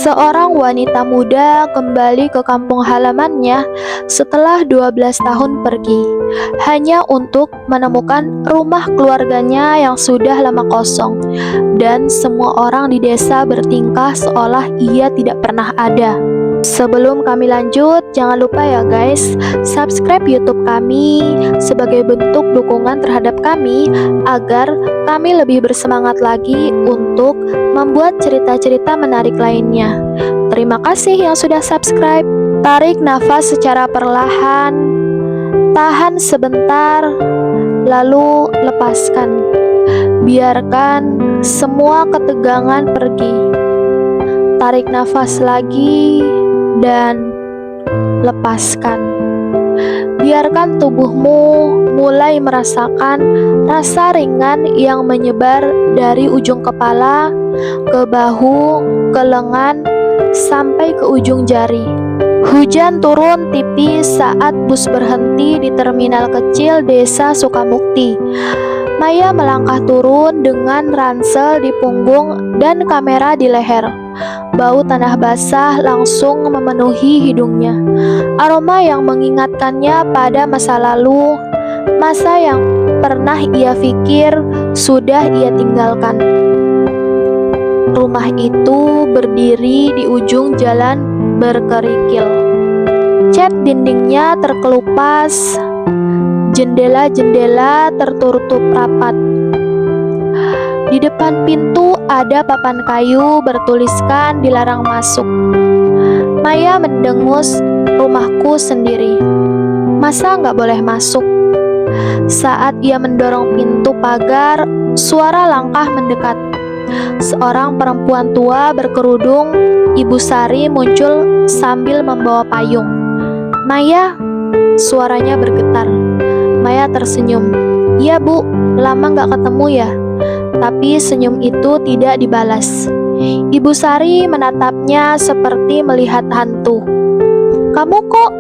Seorang wanita muda kembali ke kampung halamannya setelah 12 tahun pergi, hanya untuk menemukan rumah keluarganya yang sudah lama kosong, dan semua orang di desa bertingkah seolah ia tidak pernah ada. Sebelum kami lanjut, jangan lupa ya guys, subscribe YouTube kami sebagai bentuk dukungan terhadap kami agar kami lebih bersemangat lagi untuk membuat cerita-cerita menarik lainnya. Terima kasih yang sudah subscribe. Tarik nafas secara perlahan, tahan sebentar, lalu lepaskan. Biarkan semua ketegangan pergi. Tarik nafas lagi dan lepaskan. Biarkan tubuhmu mulai merasakan rasa ringan yang menyebar dari ujung kepala ke bahu, ke lengan, sampai ke ujung jari. Hujan turun tipis saat bus berhenti di terminal kecil desa Sukamukti. Maya melangkah turun dengan ransel di punggung dan kamera di leher. Bau tanah basah langsung memenuhi hidungnya. Aroma yang mengingatkannya pada masa lalu, masa yang pernah ia pikir sudah ia tinggalkan. Rumah itu berdiri di ujung jalan berkerikil. Cat dindingnya terkelupas, jendela-jendela tertutup rapat. Di depan pintu ada papan kayu bertuliskan dilarang masuk. Maya mendengus, rumahku sendiri. Masa nggak boleh masuk? Saat ia mendorong pintu pagar, suara langkah mendekat. Seorang perempuan tua berkerudung, Ibu Sari, muncul sambil membawa payung. Maya, suaranya bergetar. Maya tersenyum. Iya bu, lama nggak ketemu ya. Tapi senyum itu tidak dibalas. Ibu Sari menatapnya seperti melihat hantu. Kamu kok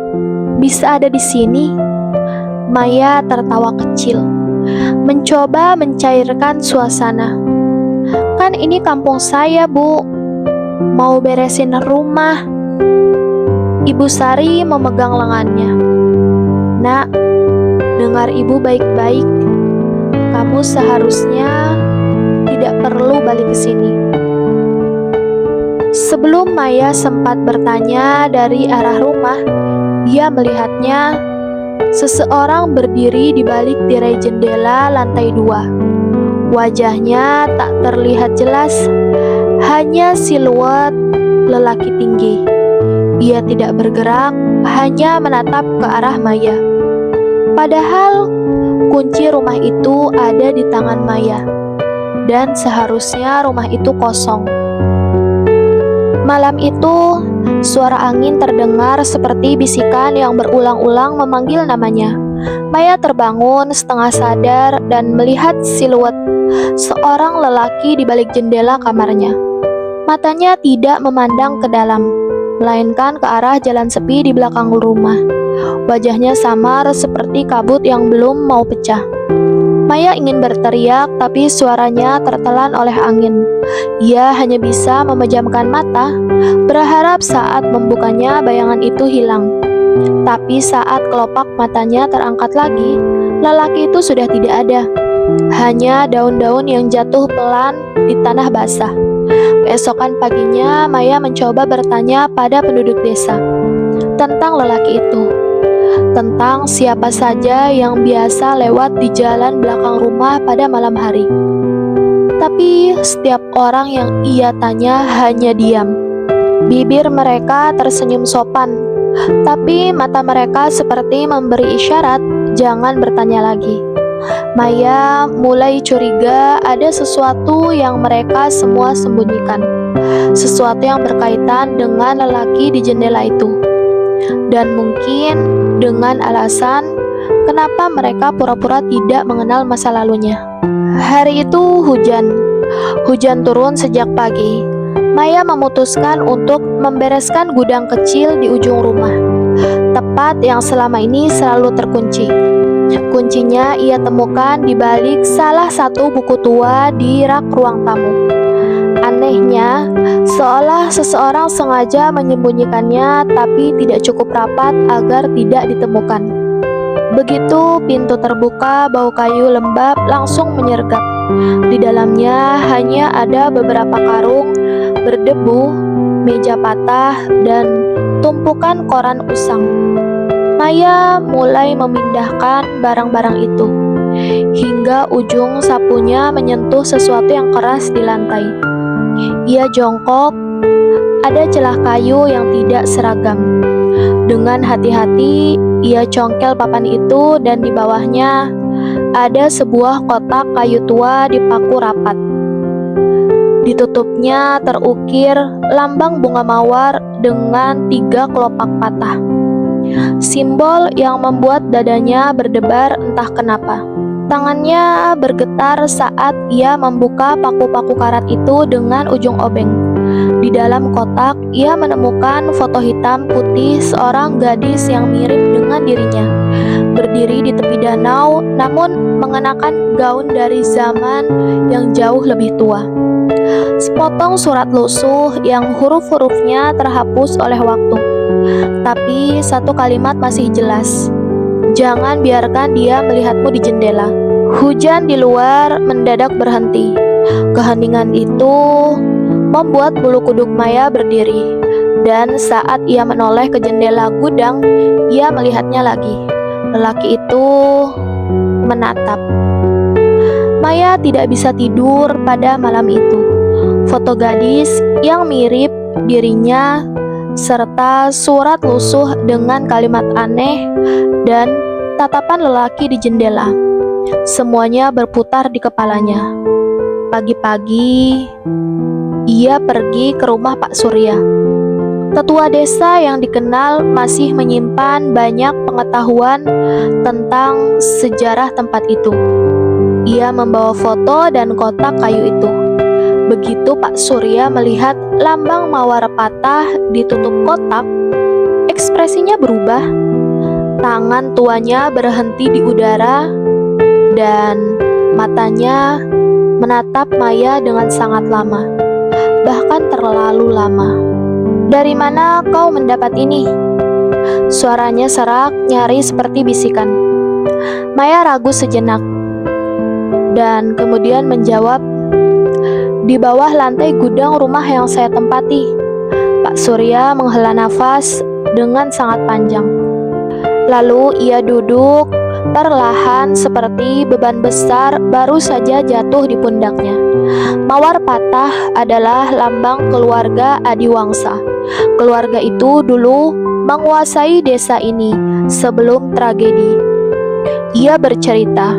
bisa ada di sini? Maya tertawa kecil, mencoba mencairkan suasana. Kan ini kampung saya bu, mau beresin rumah. Ibu Sari memegang lengannya. Nak, dengar ibu baik-baik. Kamu seharusnya tidak perlu balik ke sini. Sebelum Maya sempat bertanya dari arah rumah, dia melihatnya seseorang berdiri di balik tirai jendela lantai 2. Wajahnya tak terlihat jelas, hanya siluet lelaki tinggi. Ia tidak bergerak, hanya menatap ke arah Maya. Padahal kunci rumah itu ada di tangan Maya, dan seharusnya rumah itu kosong. Malam itu, suara angin terdengar seperti bisikan yang berulang-ulang memanggil namanya. Maya terbangun setengah sadar dan melihat siluet seorang lelaki di balik jendela kamarnya. Matanya tidak memandang ke dalam, melainkan ke arah jalan sepi di belakang rumah. Wajahnya samar seperti kabut yang belum mau pecah. Maya ingin berteriak, tapi suaranya tertelan oleh angin. Ia hanya bisa memejamkan mata, berharap saat membukanya bayangan itu hilang. Tapi saat kelopak matanya terangkat lagi, lelaki itu sudah tidak ada. Hanya daun-daun yang jatuh pelan di tanah basah. Keesokan paginya, Maya mencoba bertanya pada penduduk desa tentang lelaki itu, tentang siapa saja yang biasa lewat di jalan belakang rumah pada malam hari. Tapi setiap orang yang ia tanya hanya diam. Bibir mereka tersenyum sopan, tapi mata mereka seperti memberi isyarat jangan bertanya lagi. Maya mulai curiga ada sesuatu yang mereka semua sembunyikan, sesuatu yang berkaitan dengan lelaki di jendela itu. Dan mungkin dengan alasan kenapa mereka pura-pura tidak mengenal masa lalunya. Hari itu hujan turun sejak pagi. Maya memutuskan untuk membereskan gudang kecil di ujung rumah, tempat yang selama ini selalu terkunci. Kuncinya ia temukan di balik salah satu buku tua di rak ruang tamu. Anehnya, seolah seseorang sengaja menyembunyikannya tapi tidak cukup rapat agar tidak ditemukan. Begitu pintu terbuka, bau kayu lembab langsung menyergap. Di dalamnya hanya ada beberapa karung berdebu, meja patah, dan tumpukan koran usang. Maya mulai memindahkan barang-barang itu, hingga ujung sapunya menyentuh sesuatu yang keras di lantai. Ia jongkok, ada celah kayu yang tidak seragam. Dengan hati-hati, ia congkel papan itu dan di bawahnya ada sebuah kotak kayu tua dipaku rapat. Ditutupnya terukir lambang bunga mawar dengan 3 kelopak patah. Simbol yang membuat dadanya berdebar entah kenapa. Tangannya bergetar saat ia membuka paku-paku karat itu dengan ujung obeng. Di dalam kotak, ia menemukan foto hitam putih seorang gadis yang mirip dengan dirinya, berdiri di tepi danau, namun mengenakan gaun dari zaman yang jauh lebih tua. Sepotong surat lusuh yang huruf-hurufnya terhapus oleh waktu, tapi satu kalimat masih jelas. Jangan biarkan dia melihatmu di jendela. Hujan di luar mendadak berhenti. Keheningan itu membuat bulu kuduk Maya berdiri, dan saat ia menoleh ke jendela gudang, ia melihatnya lagi. Lelaki itu menatap. Maya tidak bisa tidur pada malam itu. Foto gadis yang mirip dirinya serta surat lusuh dengan kalimat aneh dan tatapan lelaki di jendela. Semuanya berputar di kepalanya. Pagi-pagi, ia pergi ke rumah Pak Surya. Tetua desa yang dikenal masih menyimpan banyak pengetahuan tentang sejarah tempat itu. Ia membawa foto dan kotak kayu itu. Begitu Pak Surya melihat lambang mawar patah ditutup kotak, ekspresinya berubah. Tangan tuanya berhenti di udara dan matanya menatap Maya dengan sangat lama, bahkan terlalu lama. Dari mana kau mendapat ini? Suaranya serak, nyaris seperti bisikan. Maya ragu sejenak dan kemudian menjawab, di bawah lantai gudang rumah yang saya tempati. Pak Surya menghela nafas dengan sangat panjang. Lalu ia duduk perlahan seperti beban besar baru saja jatuh di pundaknya. Mawar patah adalah lambang keluarga Adiwangsa. Keluarga itu dulu menguasai desa ini sebelum tragedi. Ia bercerita,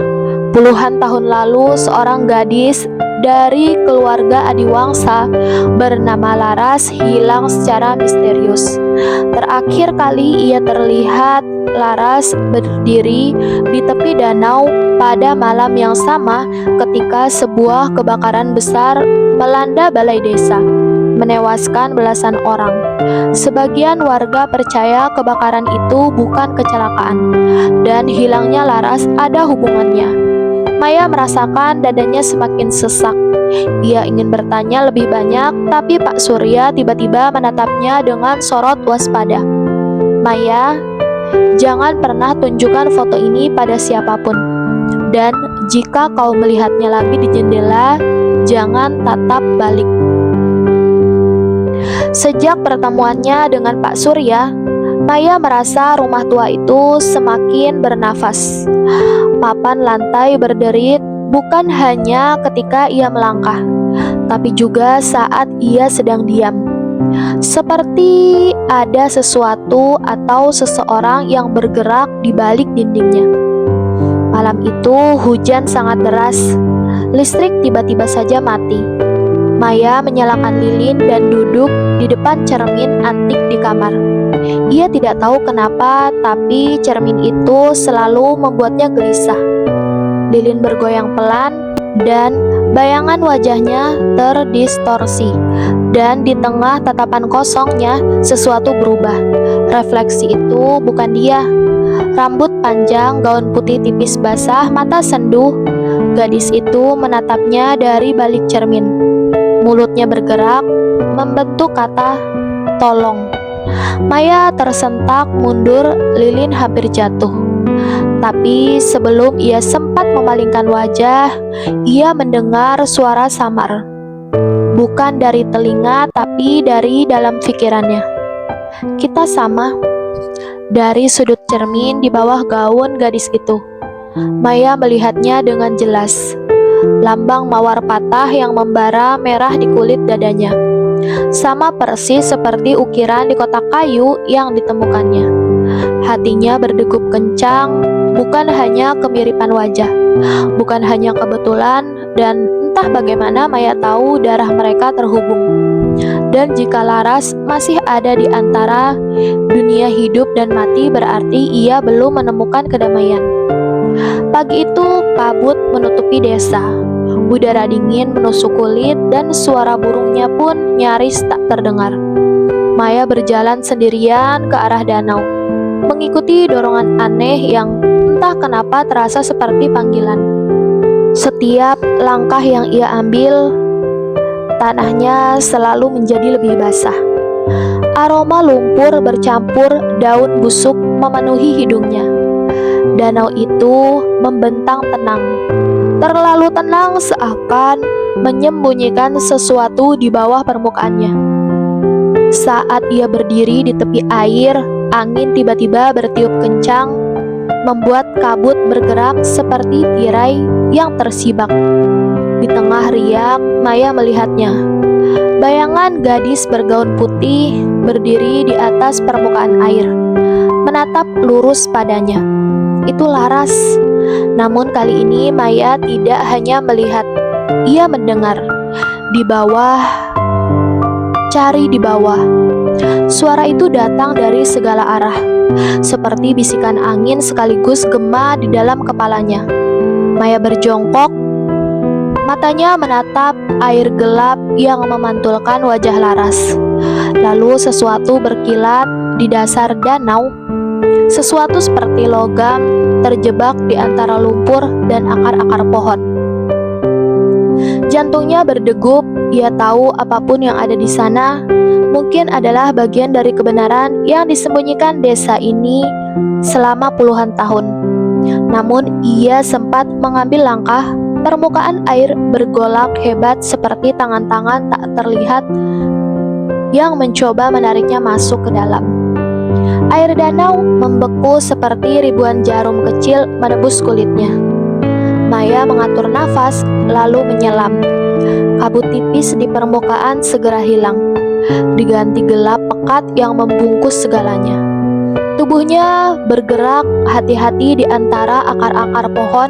puluhan tahun lalu seorang gadis dari keluarga Adiwangsa bernama Laras hilang secara misterius. Terakhir kali ia terlihat Laras berdiri di tepi danau pada malam yang sama ketika sebuah kebakaran besar melanda balai desa, menewaskan belasan orang. Sebagian warga percaya kebakaran itu bukan kecelakaan dan hilangnya Laras ada hubungannya. Maya merasakan dadanya semakin sesak. Ia ingin bertanya lebih banyak, tapi Pak Surya tiba-tiba menatapnya dengan sorot waspada. Maya, jangan pernah tunjukkan foto ini pada siapapun. Dan jika kau melihatnya lagi di jendela, jangan tatap balik. Sejak pertemuannya dengan Pak Surya, Maya merasa rumah tua itu semakin bernafas. Papan lantai berderit bukan hanya ketika ia melangkah, tapi juga saat ia sedang diam. Seperti ada sesuatu atau seseorang yang bergerak di balik dindingnya. Malam itu hujan sangat deras. Listrik tiba-tiba saja mati. Maya menyalakan lilin dan duduk di depan cermin antik di kamar. Ia tidak tahu kenapa, tapi cermin itu selalu membuatnya gelisah. Lilin bergoyang pelan dan bayangan wajahnya terdistorsi. Dan di tengah tatapan kosongnya, sesuatu berubah. Refleksi itu bukan dia. Rambut panjang, gaun putih tipis basah, mata sendu. Gadis itu menatapnya dari balik cermin. mulutnya bergerak, membentuk kata tolong. Maya tersentak mundur, lilin hampir jatuh. Tapi sebelum ia sempat memalingkan wajah, ia mendengar suara samar. Bukan dari telinga, tapi dari dalam pikirannya. Kita sama. Dari sudut cermin di bawah gaun gadis itu, Maya melihatnya dengan jelas. Lambang mawar patah yang membara merah di kulit dadanya, sama persis seperti ukiran di kotak kayu yang ditemukannya. Hatinya berdegup kencang, bukan hanya kemiripan wajah, bukan hanya kebetulan, dan entah bagaimana Maya tahu darah mereka terhubung. Dan jika Laras masih ada di antara dunia hidup dan mati, berarti ia belum menemukan kedamaian. Pagi itu kabut menutupi desa. Udara dingin menusuk kulit dan suara burungnya pun nyaris tak terdengar. Maya berjalan sendirian ke arah danau, mengikuti dorongan aneh yang entah kenapa terasa seperti panggilan. Setiap langkah yang ia ambil, tanahnya selalu menjadi lebih basah. Aroma lumpur bercampur daun busuk memenuhi hidungnya. Danau itu membentang tenang, terlalu tenang seakan menyembunyikan sesuatu di bawah permukaannya. Saat ia berdiri di tepi air, angin tiba-tiba bertiup kencang, membuat kabut bergerak seperti tirai yang tersibak. Di tengah riak, Maya melihatnya. Bayangan gadis bergaun putih berdiri di atas permukaan air, menatap lurus padanya. Itu Laras. Namun kali ini Maya tidak hanya melihat, ia mendengar. Di bawah, cari di bawah. Suara itu datang dari segala arah, seperti bisikan angin sekaligus gema di dalam kepalanya. Maya berjongkok, matanya menatap air gelap yang memantulkan wajah Laras. Lalu sesuatu berkilat di dasar danau. Sesuatu seperti logam terjebak di antara lumpur dan akar-akar pohon. Jantungnya berdegup, ia tahu apapun yang ada di sana mungkin adalah bagian dari kebenaran yang disembunyikan desa ini selama puluhan tahun. Namun ia sempat mengambil langkah, permukaan air bergolak hebat seperti tangan-tangan tak terlihat yang mencoba menariknya masuk ke dalam. Air danau membeku seperti ribuan jarum kecil menembus kulitnya. Maya mengatur nafas, lalu menyelam. Kabut tipis di permukaan segera hilang, diganti gelap pekat yang membungkus segalanya. Tubuhnya bergerak hati-hati di antara akar-akar pohon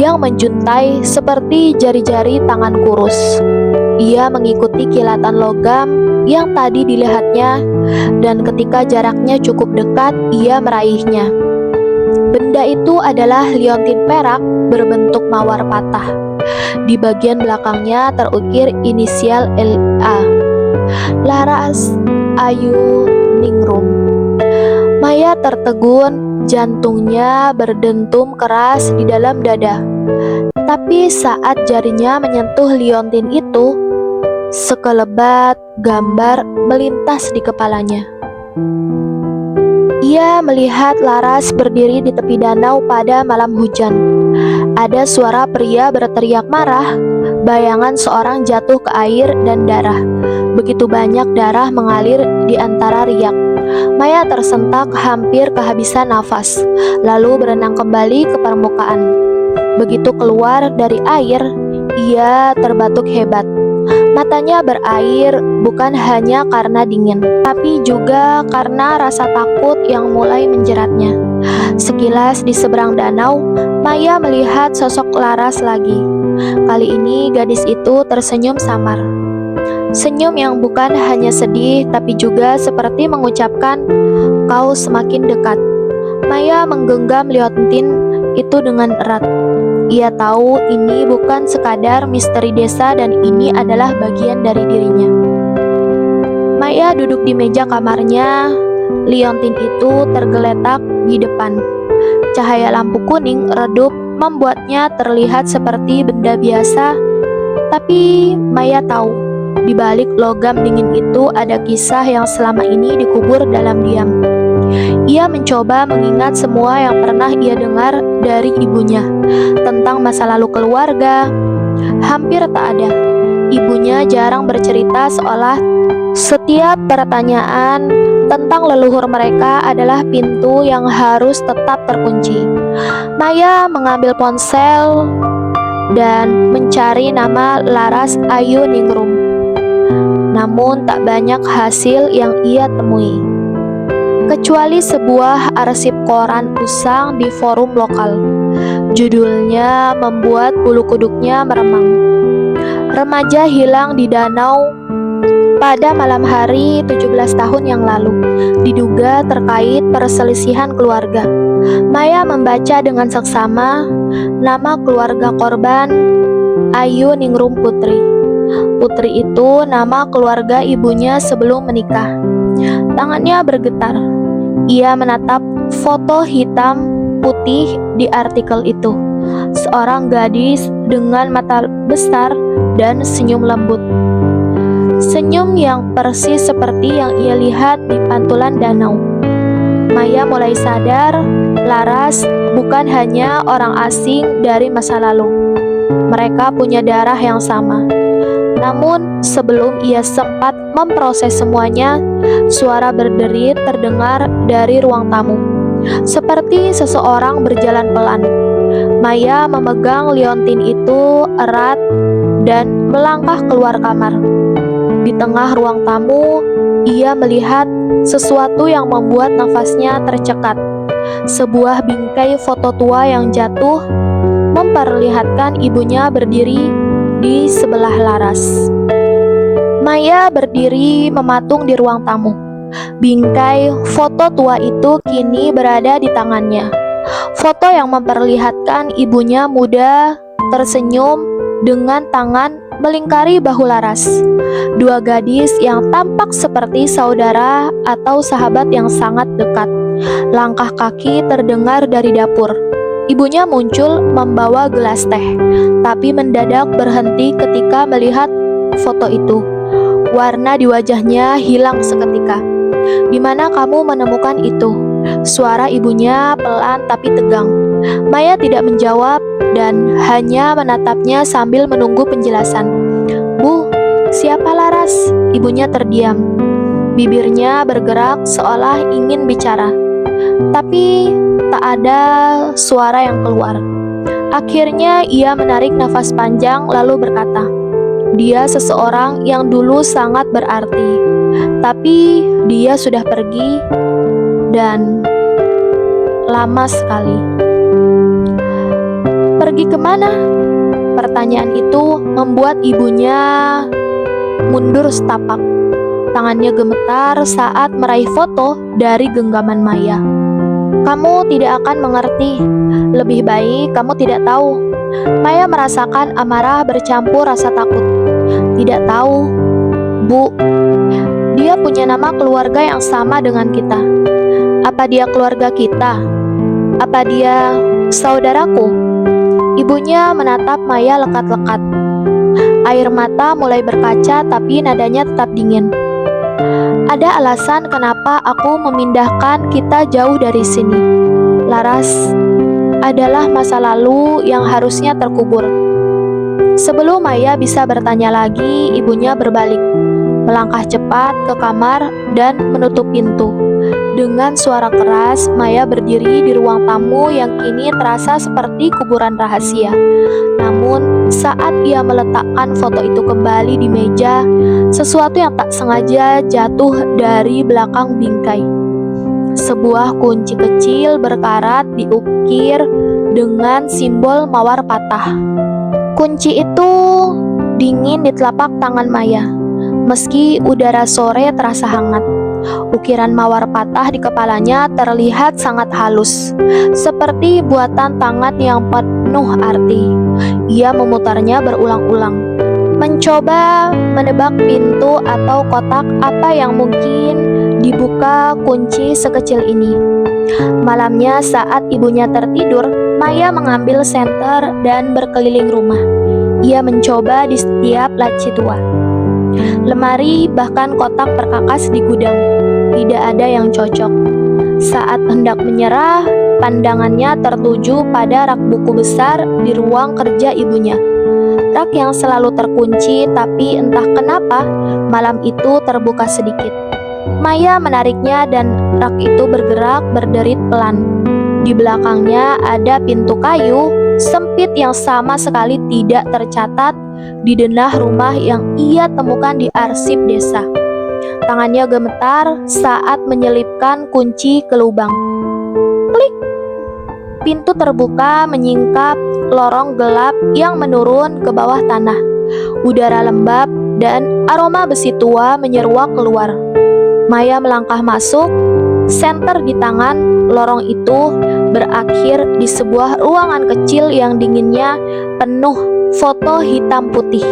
yang menjuntai seperti jari-jari tangan kurus. Ia mengikuti kilatan logam yang tadi dilihatnya, dan ketika jaraknya cukup dekat, ia meraihnya. Benda itu adalah liontin perak berbentuk mawar patah. Di bagian belakangnya terukir inisial LA. Laras Ayu Ningrum. Maya tertegun, jantungnya berdentum keras di dalam dada. Tapi saat jarinya menyentuh liontin itu, sekelebat gambar melintas di kepalanya. Ia melihat Laras berdiri di tepi danau pada malam hujan. Ada suara pria berteriak marah, bayangan seorang jatuh ke air dan darah. Begitu banyak darah mengalir di antara riak. Maya tersentak hampir kehabisan nafas, lalu berenang kembali ke permukaan. Begitu keluar dari air, ia terbatuk hebat. Matanya berair bukan hanya karena dingin, tapi juga karena rasa takut yang mulai menjeratnya. Sekilas di seberang danau, Maya melihat sosok Laras lagi. Kali ini gadis itu tersenyum samar. Senyum yang bukan hanya sedih, tapi juga seperti mengucapkan, "Kau semakin dekat." Maya menggenggam liontin itu dengan erat. Ia tahu ini bukan sekadar misteri desa dan ini adalah bagian dari dirinya. Maya duduk di meja kamarnya. Liontin itu tergeletak di depan. Cahaya lampu kuning redup membuatnya terlihat seperti benda biasa. Tapi Maya tahu Di balik logam dingin itu ada kisah yang selama ini dikubur dalam diam. Ia mencoba mengingat semua yang pernah ia dengar dari ibunya tentang masa lalu keluarga. Hampir tak ada. Ibunya jarang bercerita, seolah setiap pertanyaan tentang leluhur mereka adalah pintu yang harus tetap terkunci. Maya mengambil ponsel dan mencari nama Laras Ayu Ningrum. Namun tak banyak hasil yang ia temui, kecuali sebuah arsip koran usang di forum lokal. Judulnya membuat bulu kuduknya meremang. Remaja hilang di danau pada malam hari 17 tahun yang lalu, diduga terkait perselisihan keluarga. Maya membaca dengan seksama nama keluarga korban, Ayu Ningrum Putri. Putri itu nama keluarga ibunya sebelum menikah. Tangannya bergetar. Ia menatap foto hitam putih di artikel itu. Seorang gadis dengan mata besar dan senyum lembut. Senyum yang persis seperti yang ia lihat di pantulan danau. Maya mulai sadar, Laras bukan hanya orang asing dari masa lalu. Mereka punya darah yang sama. Namun, sebelum ia sempat memproses semuanya, suara berderit terdengar dari ruang tamu. Seperti seseorang berjalan pelan. Maya memegang liontin itu erat dan melangkah keluar kamar. Di tengah ruang tamu, ia melihat sesuatu yang membuat nafasnya tercekat. Sebuah bingkai foto tua yang jatuh memperlihatkan ibunya berdiri di sebelah Laras. Maya berdiri mematung di ruang tamu. Bingkai foto tua itu kini berada di tangannya. Foto yang memperlihatkan ibunya muda tersenyum dengan tangan melingkari bahu Laras. Dua gadis yang tampak seperti saudara atau sahabat yang sangat dekat. Langkah kaki terdengar dari dapur. Ibunya muncul membawa gelas teh, tapi mendadak berhenti ketika melihat foto itu. Warna di wajahnya hilang seketika. "Di mana kamu menemukan itu?" Suara ibunya pelan tapi tegang. Maya tidak menjawab dan hanya menatapnya sambil menunggu penjelasan. "Bu, siapa Laras?" Ibunya terdiam. Bibirnya bergerak seolah ingin bicara, tapi tak ada suara yang keluar. Akhirnya ia menarik nafas panjang lalu berkata, "Dia seseorang yang dulu sangat berarti, tapi dia sudah pergi dan lama sekali." "Pergi kemana?" Pertanyaan itu membuat ibunya mundur setapak. Tangannya gemetar saat meraih foto dari genggaman Maya. "Kamu tidak akan mengerti. Lebih baik kamu tidak tahu." Maya merasakan amarah bercampur rasa takut. "Tidak tahu, Bu. Dia punya nama keluarga yang sama dengan kita. Apa dia keluarga kita? Apa dia saudaraku?" Ibunya menatap Maya lekat-lekat. Air mata mulai berkaca tapi nadanya tetap dingin. "Ada alasan kenapa aku memindahkan kita jauh dari sini. Laras adalah masa lalu yang harusnya terkubur." Sebelum Maya bisa bertanya lagi, ibunya berbalik, melangkah cepat ke kamar dan menutup pintu. Dengan suara keras, Maya berdiri di ruang tamu yang kini terasa seperti kuburan rahasia. Namun, saat ia meletakkan foto itu kembali di meja, sesuatu yang tak sengaja jatuh dari belakang bingkai. Sebuah kunci kecil berkarat diukir dengan simbol mawar patah. Kunci itu dingin di telapak tangan Maya, meski udara sore terasa hangat. Ukiran mawar patah di kepalanya terlihat sangat halus, seperti buatan tangan yang penuh arti. Ia memutarnya berulang-ulang, mencoba menebak pintu atau kotak apa yang mungkin dibuka kunci sekecil ini. Malamnya saat ibunya tertidur, Maya mengambil senter dan berkeliling rumah. Ia mencoba di setiap laci tua. Lemari bahkan kotak perkakas di gudang. Tidak ada yang cocok. Saat hendak menyerah, pandangannya tertuju pada rak buku besar di ruang kerja ibunya. Rak yang selalu terkunci, tapi entah kenapa malam itu terbuka sedikit. Maya menariknya dan rak itu bergerak berderit pelan. Di belakangnya ada pintu kayu sempit yang sama sekali tidak tercatat di denah rumah yang ia temukan di arsip desa. Tangannya gemetar saat menyelipkan kunci ke lubang. Klik! Pintu terbuka menyingkap lorong gelap yang menurun ke bawah tanah. Udara lembab dan aroma besi tua menyeruak keluar. Maya melangkah masuk, senter di tangan. Lorong itu berakhir di sebuah ruangan kecil yang dinginnya penuh foto hitam putih.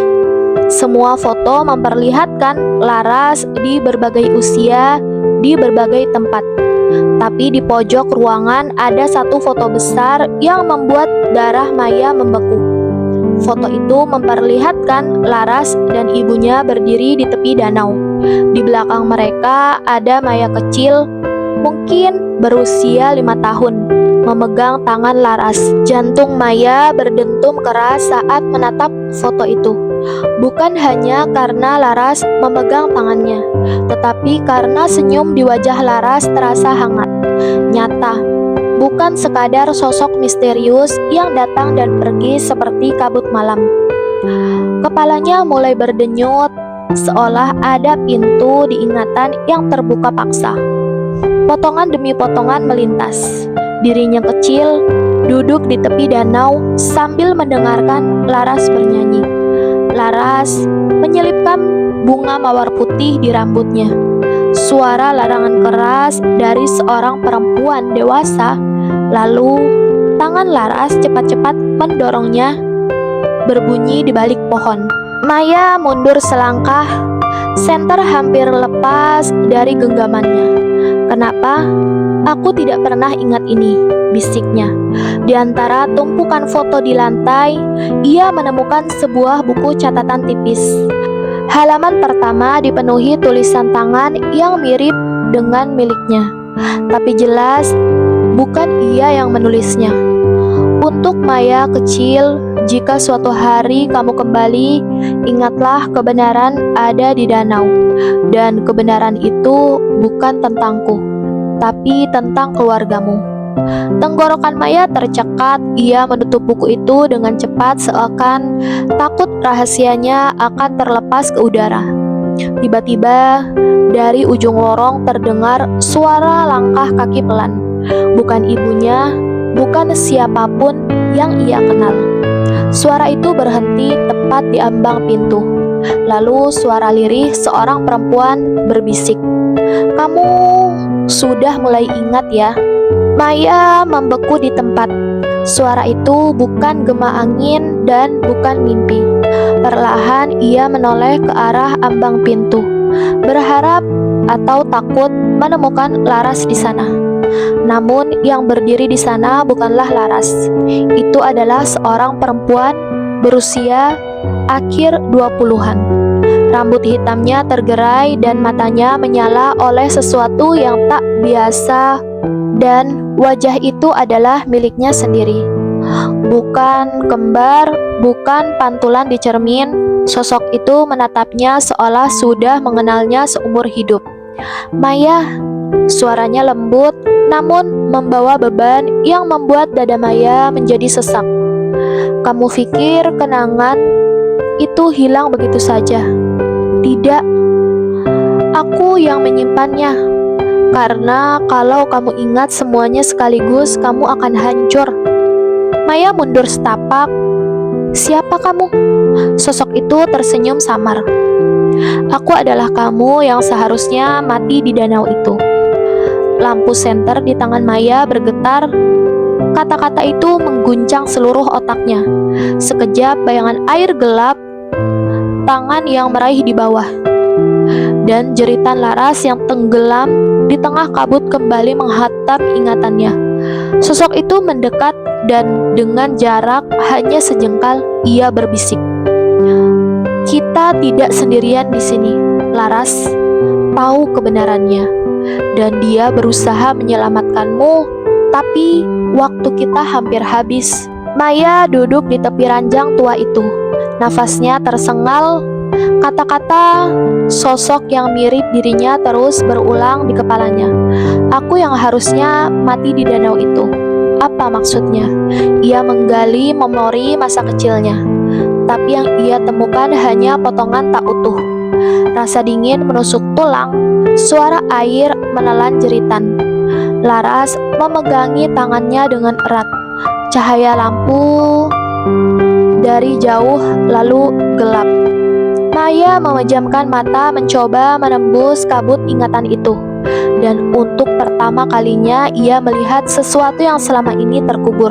Semua foto memperlihatkan Laras di berbagai usia, di berbagai tempat. Tapi di pojok ruangan ada satu foto besar yang membuat darah Maya membeku. Foto itu memperlihatkan Laras dan ibunya berdiri di tepi danau. Di belakang mereka ada Maya kecil, mungkin berusia 5 tahun, memegang tangan Laras. Jantung Maya berdentum keras saat menatap foto itu. Bukan hanya karena Laras memegang tangannya, tetapi karena senyum di wajah Laras terasa hangat, nyata, bukan sekadar sosok misterius yang datang dan pergi seperti kabut malam. Kepalanya mulai berdenyut, seolah ada pintu diingatan yang terbuka paksa. Potongan demi potongan melintas. Dirinya kecil, duduk di tepi danau sambil mendengarkan Laras bernyanyi. Laras menyelipkan bunga mawar putih di rambutnya. Suara larangan keras dari seorang perempuan dewasa, lalu tangan Laras cepat-cepat mendorongnya berbunyi di balik pohon. Maya mundur selangkah, senter hampir lepas dari genggamannya. "Kenapa? Aku tidak pernah ingat ini," bisiknya. Di antara tumpukan foto di lantai, ia menemukan sebuah buku catatan tipis. Halaman pertama dipenuhi tulisan tangan yang mirip dengan miliknya, tapi jelas bukan ia yang menulisnya. "Untuk Maya kecil, jika suatu hari kamu kembali, ingatlah kebenaran ada di danau. Dan kebenaran itu bukan tentangku, tapi tentang keluargamu." Tenggorokan Maya tercekat. Ia menutup buku itu dengan cepat, seakan takut rahasianya akan terlepas ke udara. Tiba-tiba dari ujung lorong terdengar suara langkah kaki pelan. Bukan ibunya, bukan siapapun yang ia kenal. Suara itu berhenti tepat di ambang pintu. Lalu suara lirih seorang perempuan berbisik, "Kamu sudah mulai ingat ya?" Maya membeku di tempat. Suara itu bukan gema angin dan bukan mimpi. Perlahan ia menoleh ke arah ambang pintu, berharap atau takut menemukan Laras di sana. Namun yang berdiri di sana bukanlah Laras. Itu adalah seorang perempuan berusia akhir 20-an. Rambut hitamnya tergerai dan matanya menyala oleh sesuatu yang tak biasa, dan wajah itu adalah miliknya sendiri. Bukan kembar, bukan pantulan di cermin. Sosok itu menatapnya seolah sudah mengenalnya seumur hidup. "Maya," suaranya lembut namun membawa beban yang membuat dada Maya menjadi sesak. "Kamu pikir kenangan itu hilang begitu saja?" "Tidak, aku yang menyimpannya. Karena kalau kamu ingat semuanya sekaligus, kamu akan hancur." Maya mundur setapak. "Siapa kamu?" Sosok itu tersenyum samar. "Aku adalah kamu yang seharusnya mati di danau itu." Lampu senter di tangan Maya bergetar. Kata-kata itu mengguncang seluruh otaknya. Sekejap bayangan air gelap, tangan yang meraih di bawah, dan jeritan Laras yang tenggelam di tengah kabut kembali menghantam ingatannya. Sosok itu mendekat dan dengan jarak hanya sejengkal ia berbisik, Kita tidak sendirian di sini. Laras tahu kebenarannya, dan dia berusaha menyelamatkanmu, tapi waktu kita hampir habis. Maya duduk di tepi ranjang tua itu. Nafasnya tersengal. Kata-kata sosok yang mirip dirinya terus berulang di kepalanya. Aku yang harusnya mati di danau itu. Apa maksudnya? Ia menggali memori masa kecilnya, tapi yang ia temukan hanya potongan tak utuh. Rasa dingin menusuk tulang, suara air menelan jeritan. Laras memegangi tangannya dengan erat. Cahaya lampu dari jauh lalu gelap. Maya memejamkan mata mencoba menembus kabut ingatan itu. Dan untuk pertama kalinya ia melihat sesuatu yang selama ini terkubur.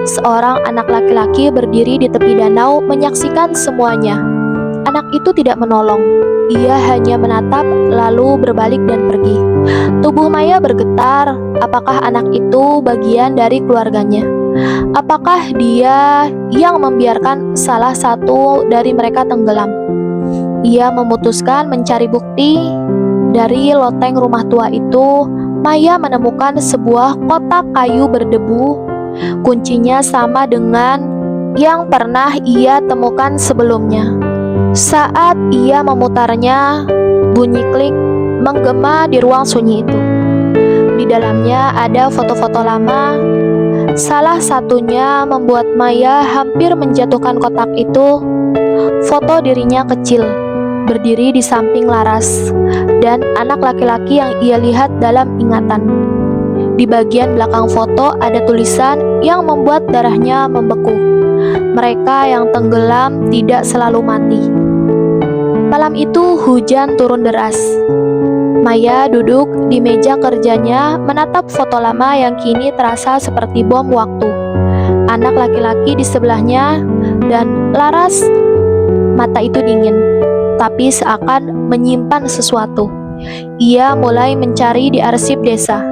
Seorang anak laki-laki berdiri di tepi danau menyaksikan semuanya. Anak itu tidak menolong. Ia hanya menatap lalu berbalik dan pergi. Tubuh Maya bergetar. Apakah anak itu bagian dari keluarganya? Apakah dia yang membiarkan salah satu dari mereka tenggelam? Ia memutuskan mencari bukti. Dari loteng rumah tua itu, Maya menemukan sebuah kotak kayu berdebu. Kuncinya sama dengan yang pernah ia temukan sebelumnya. Saat ia memutarnya, bunyi klik menggema di ruang sunyi itu. Di dalamnya ada foto-foto lama. Salah satunya membuat Maya hampir menjatuhkan kotak itu. Foto dirinya kecil, berdiri di samping Laras, dan anak laki-laki yang ia lihat dalam ingatan. Di bagian belakang foto ada tulisan yang membuat darahnya membeku. Mereka yang tenggelam tidak selalu mati. Malam itu hujan turun deras. Maya duduk di meja kerjanya menatap foto lama yang kini terasa seperti bom waktu. Anak laki-laki di sebelahnya dan Laras. Mata itu dingin, tapi seakan menyimpan sesuatu. Ia mulai mencari di arsip desa,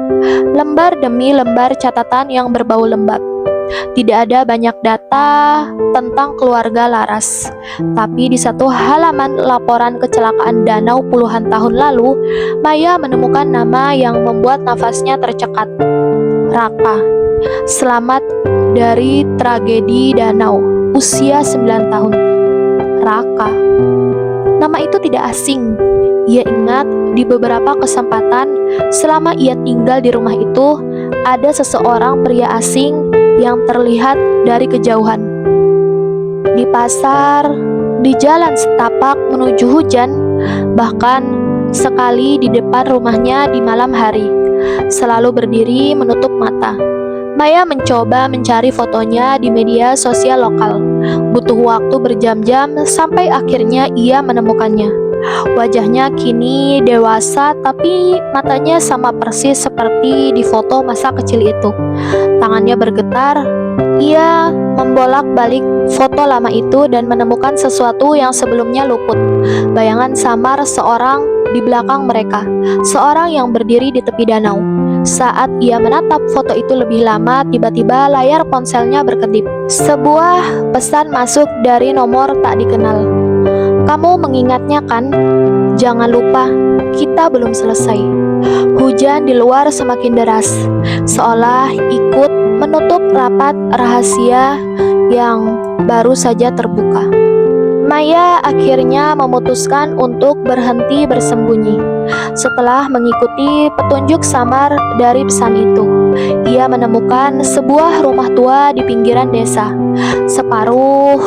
lembar demi lembar catatan yang berbau lembab. Tidak ada banyak data tentang keluarga Laras, tapi di satu halaman laporan kecelakaan danau puluhan tahun lalu, Maya menemukan nama yang membuat nafasnya tercekat. Raka, selamat dari tragedi danau, usia 9 tahun. Raka. Nama itu tidak asing. Ia ingat di beberapa kesempatan selama ia tinggal di rumah itu, ada seseorang pria asing yang terlihat dari kejauhan. Di pasar, di jalan setapak menuju hujan, bahkan sekali di depan rumahnya di malam hari, selalu berdiri menutup mata. Maya mencoba mencari fotonya di media sosial lokal. Butuh waktu berjam-jam sampai akhirnya ia menemukannya. Wajahnya kini dewasa, tapi matanya sama persis seperti di foto masa kecil itu. Tangannya bergetar. Ia membolak-balik foto lama itu dan menemukan sesuatu yang sebelumnya luput. Bayangan samar seorang di belakang mereka, seorang yang berdiri di tepi danau. Saat ia menatap foto itu lebih lama, tiba-tiba layar ponselnya berkedip. Sebuah pesan masuk dari nomor tak dikenal. Kamu mengingatnya kan? Jangan lupa, kita belum selesai. Hujan di luar semakin deras, seolah ikut menutup rapat rahasia yang baru saja terbuka. Maya akhirnya memutuskan untuk berhenti bersembunyi. Setelah mengikuti petunjuk samar dari pesan itu, ia menemukan sebuah rumah tua di pinggiran desa. Separuh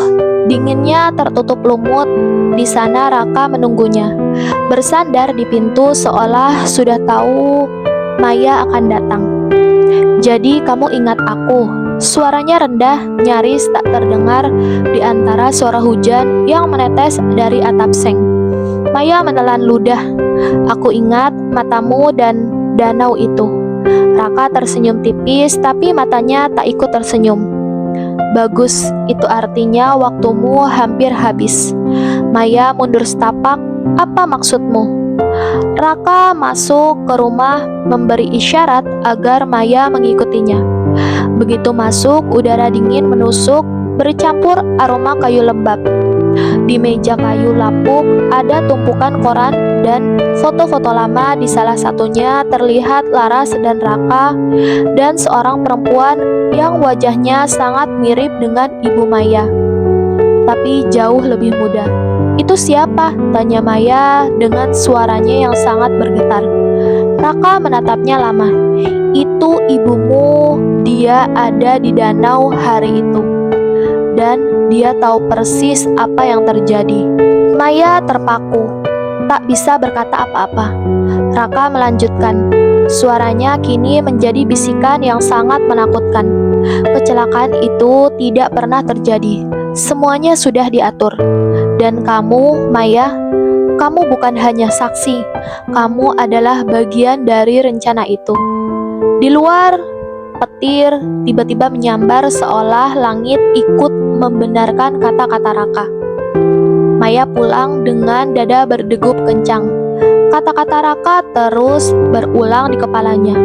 dinginnya tertutup lumut. Di sana Raka menunggunya, bersandar di pintu seolah sudah tahu Maya akan datang. Jadi kamu ingat aku? Suaranya rendah, nyaris tak terdengar di antara suara hujan yang menetes dari atap seng. Maya menelan ludah. Aku ingat matamu dan danau itu. Raka tersenyum tipis, tapi matanya tak ikut tersenyum. Bagus, itu artinya waktumu hampir habis. Maya mundur setapak. Apa maksudmu? Raka masuk ke rumah memberi isyarat agar Maya mengikutinya. Begitu masuk, udara dingin menusuk bercampur aroma kayu lembab. Di meja kayu lapuk ada tumpukan koran dan foto-foto lama. Di salah satunya terlihat Laras dan Raka dan seorang perempuan yang wajahnya sangat mirip dengan Ibu Maya, tapi jauh lebih muda. "Itu siapa?" tanya Maya dengan suaranya yang sangat bergetar. Raka menatapnya lama. "Itu ibumu, dia ada di danau hari itu. Dan dia tahu persis apa yang terjadi." Maya terpaku, tak bisa berkata apa-apa. Raka melanjutkan. Suaranya kini menjadi bisikan yang sangat menakutkan. "Kecelakaan itu tidak pernah terjadi. Semuanya sudah diatur. Dan kamu, Maya, kamu bukan hanya saksi, kamu adalah bagian dari rencana itu." Di luar, petir tiba-tiba menyambar seolah langit ikut membenarkan kata-kata Raka. Maya pulang dengan dada berdegup kencang. Kata-kata Raka terus berulang di kepalanya.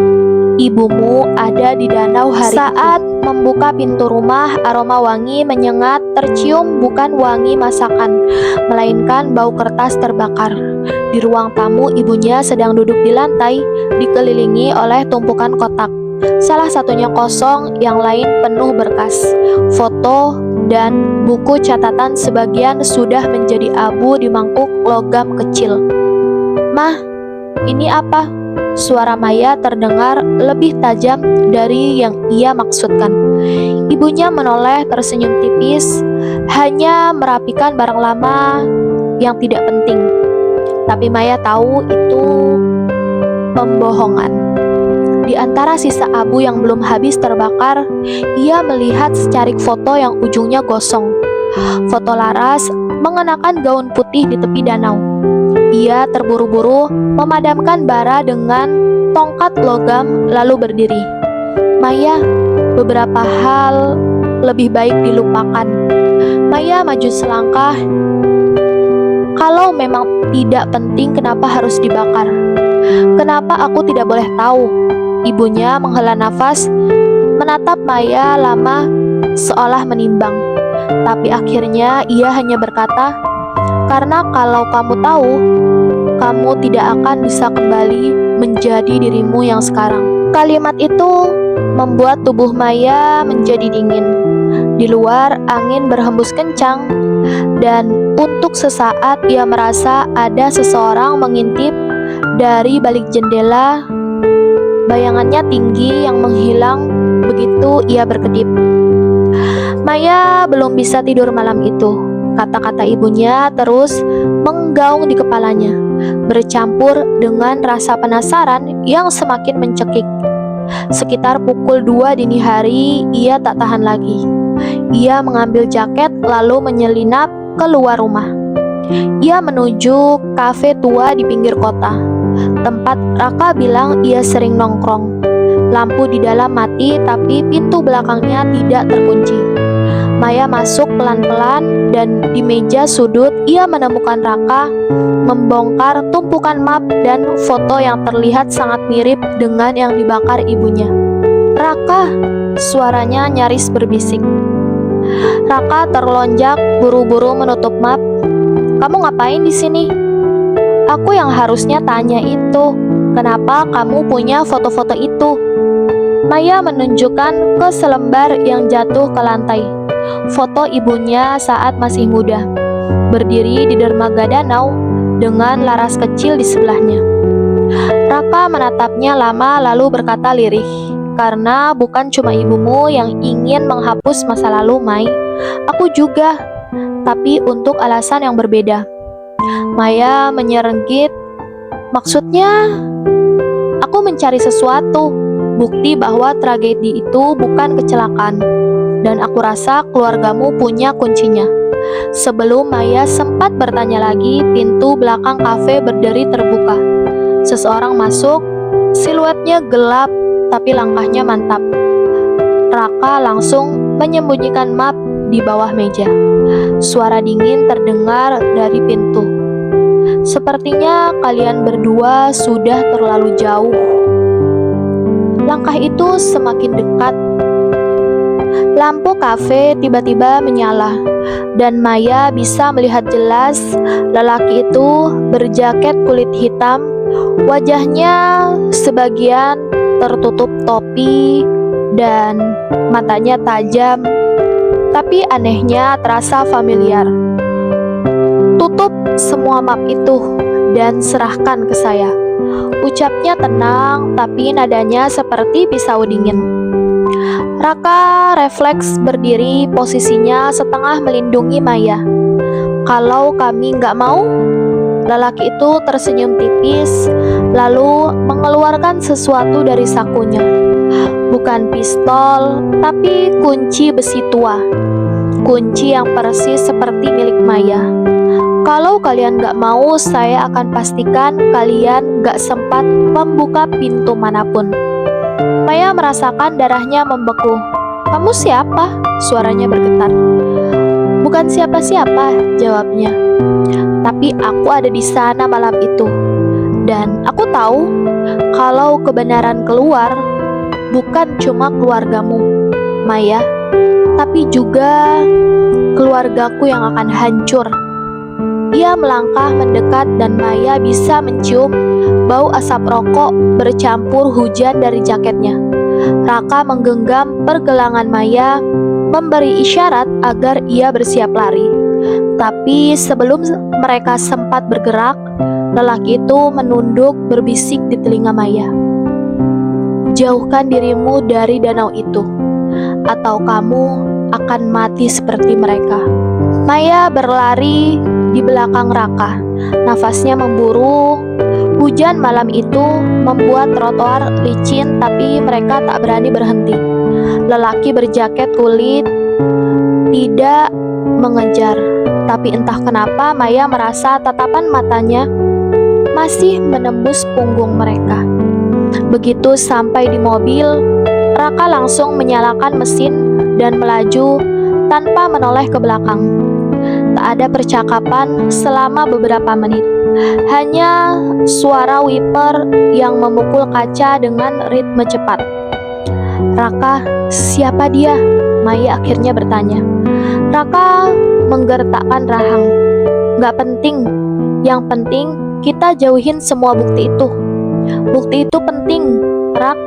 "Ibumu ada di danau hari itu." Saat membuka pintu rumah, aroma wangi menyengat tercium, bukan wangi masakan, melainkan bau kertas terbakar. Di ruang tamu, ibunya sedang duduk di lantai, dikelilingi oleh tumpukan kotak. Salah satunya kosong, yang lain penuh berkas, foto, dan buku catatan. Sebagian sudah menjadi abu di mangkuk logam kecil. "Mah, ini apa?" Suara Maya terdengar lebih tajam dari yang ia maksudkan. Ibunya menoleh tersenyum tipis, hanya merapikan barang lama yang tidak penting. Tapi Maya tahu itu pembohongan. Di antara sisa abu yang belum habis terbakar, ia melihat secarik foto yang ujungnya gosong. Foto Laras mengenakan gaun putih di tepi danau. Ia terburu-buru memadamkan bara dengan tongkat logam lalu berdiri. "Maya, beberapa hal lebih baik dilupakan." Maya maju selangkah. "Kalau memang tidak penting, kenapa harus dibakar? Kenapa aku tidak boleh tahu?" Ibunya menghela nafas, menatap Maya lama seolah menimbang. Tapi akhirnya ia hanya berkata, "Karena kalau kamu tahu, kamu tidak akan bisa kembali menjadi dirimu yang sekarang." Kalimat itu membuat tubuh Maya menjadi dingin. Di luar, angin berhembus kencang, dan untuk sesaat ia merasa ada seseorang mengintip dari balik jendela. Bayangannya tinggi yang menghilang begitu ia berkedip. Maya belum bisa tidur malam itu. Kata-kata ibunya terus menggaung di kepalanya, bercampur dengan rasa penasaran yang semakin mencekik. Sekitar pukul 2 dini hari, ia tak tahan lagi. Ia mengambil jaket lalu menyelinap keluar rumah. Ia menuju kafe tua di pinggir kota, tempat Raka bilang ia sering nongkrong. Lampu di dalam mati, tapi pintu belakangnya tidak terkunci. Maya masuk pelan-pelan, dan di meja sudut ia menemukan Raka membongkar tumpukan map dan foto yang terlihat sangat mirip dengan yang dibakar ibunya. "Raka!" suaranya nyaris berbisik. Raka terlonjak, buru-buru menutup map. "Kamu ngapain di sini?" "Aku yang harusnya tanya itu. Kenapa kamu punya foto-foto itu?" Maya menunjukkan ke selembar yang jatuh ke lantai. Foto ibunya saat masih muda, berdiri di dermaga danau dengan Laras kecil di sebelahnya. Raka menatapnya lama lalu berkata lirih, "Karena bukan cuma ibumu yang ingin menghapus masa lalu, Mai. Aku juga, tapi untuk alasan yang berbeda." Maya menyeringgit. "Maksudnya?" "Aku mencari sesuatu, bukti bahwa tragedi itu bukan kecelakaan. Dan aku rasa keluargamu punya kuncinya." Sebelum Maya sempat bertanya lagi, pintu belakang kafe berderi terbuka. Seseorang masuk, siluetnya gelap tapi langkahnya mantap. Raka langsung menyembunyikan map di bawah meja. Suara dingin terdengar dari pintu. "Sepertinya kalian berdua sudah terlalu jauh." Langkah itu semakin dekat. Lampu kafe tiba-tiba menyala, dan Maya bisa melihat jelas lelaki itu berjaket kulit hitam, wajahnya sebagian tertutup topi, dan matanya tajam, tapi anehnya terasa familiar. "Tutup semua map itu dan serahkan ke saya," ucapnya tenang, tapi nadanya seperti pisau dingin. Raka refleks berdiri, posisinya setengah melindungi Maya. "Kalau kami nggak mau?" Lelaki itu tersenyum tipis, lalu mengeluarkan sesuatu dari sakunya. Bukan pistol, tapi kunci besi tua. Kunci yang persis seperti milik Maya. "Kalau kalian nggak mau, saya akan pastikan kalian nggak sempat membuka pintu manapun." Maya merasakan darahnya membeku. "Kamu siapa?" Suaranya bergetar. "Bukan siapa-siapa," jawabnya. "Tapi aku ada di sana malam itu. Dan aku tahu kalau kebenaran keluar, bukan cuma keluargamu, Maya, tapi juga keluargaku yang akan hancur." Ia melangkah mendekat dan Maya bisa mencium bau asap rokok bercampur hujan dari jaketnya. Raka menggenggam pergelangan Maya, memberi isyarat agar ia bersiap lari. Tapi sebelum mereka sempat bergerak, lelaki itu menunduk berbisik di telinga Maya. "Jauhkan dirimu dari danau itu, atau kamu akan mati seperti mereka." Maya berlari di belakang Raka. Nafasnya memburu. Hujan malam itu membuat trotoar licin, tapi mereka tak berani berhenti. Lelaki berjaket kulit tidak mengejar, tapi entah kenapa Maya merasa tatapan matanya masih menembus punggung mereka. Begitu sampai di mobil, Raka langsung menyalakan mesin dan melaju tanpa menoleh ke belakang. Tak ada percakapan selama beberapa menit. Hanya suara wiper yang memukul kaca dengan ritme cepat. "Raka, siapa dia?" Maya akhirnya bertanya. Raka menggertakkan rahang. "Gak penting. Yang penting kita jauhin semua bukti itu." "Bukti itu penting, Rak.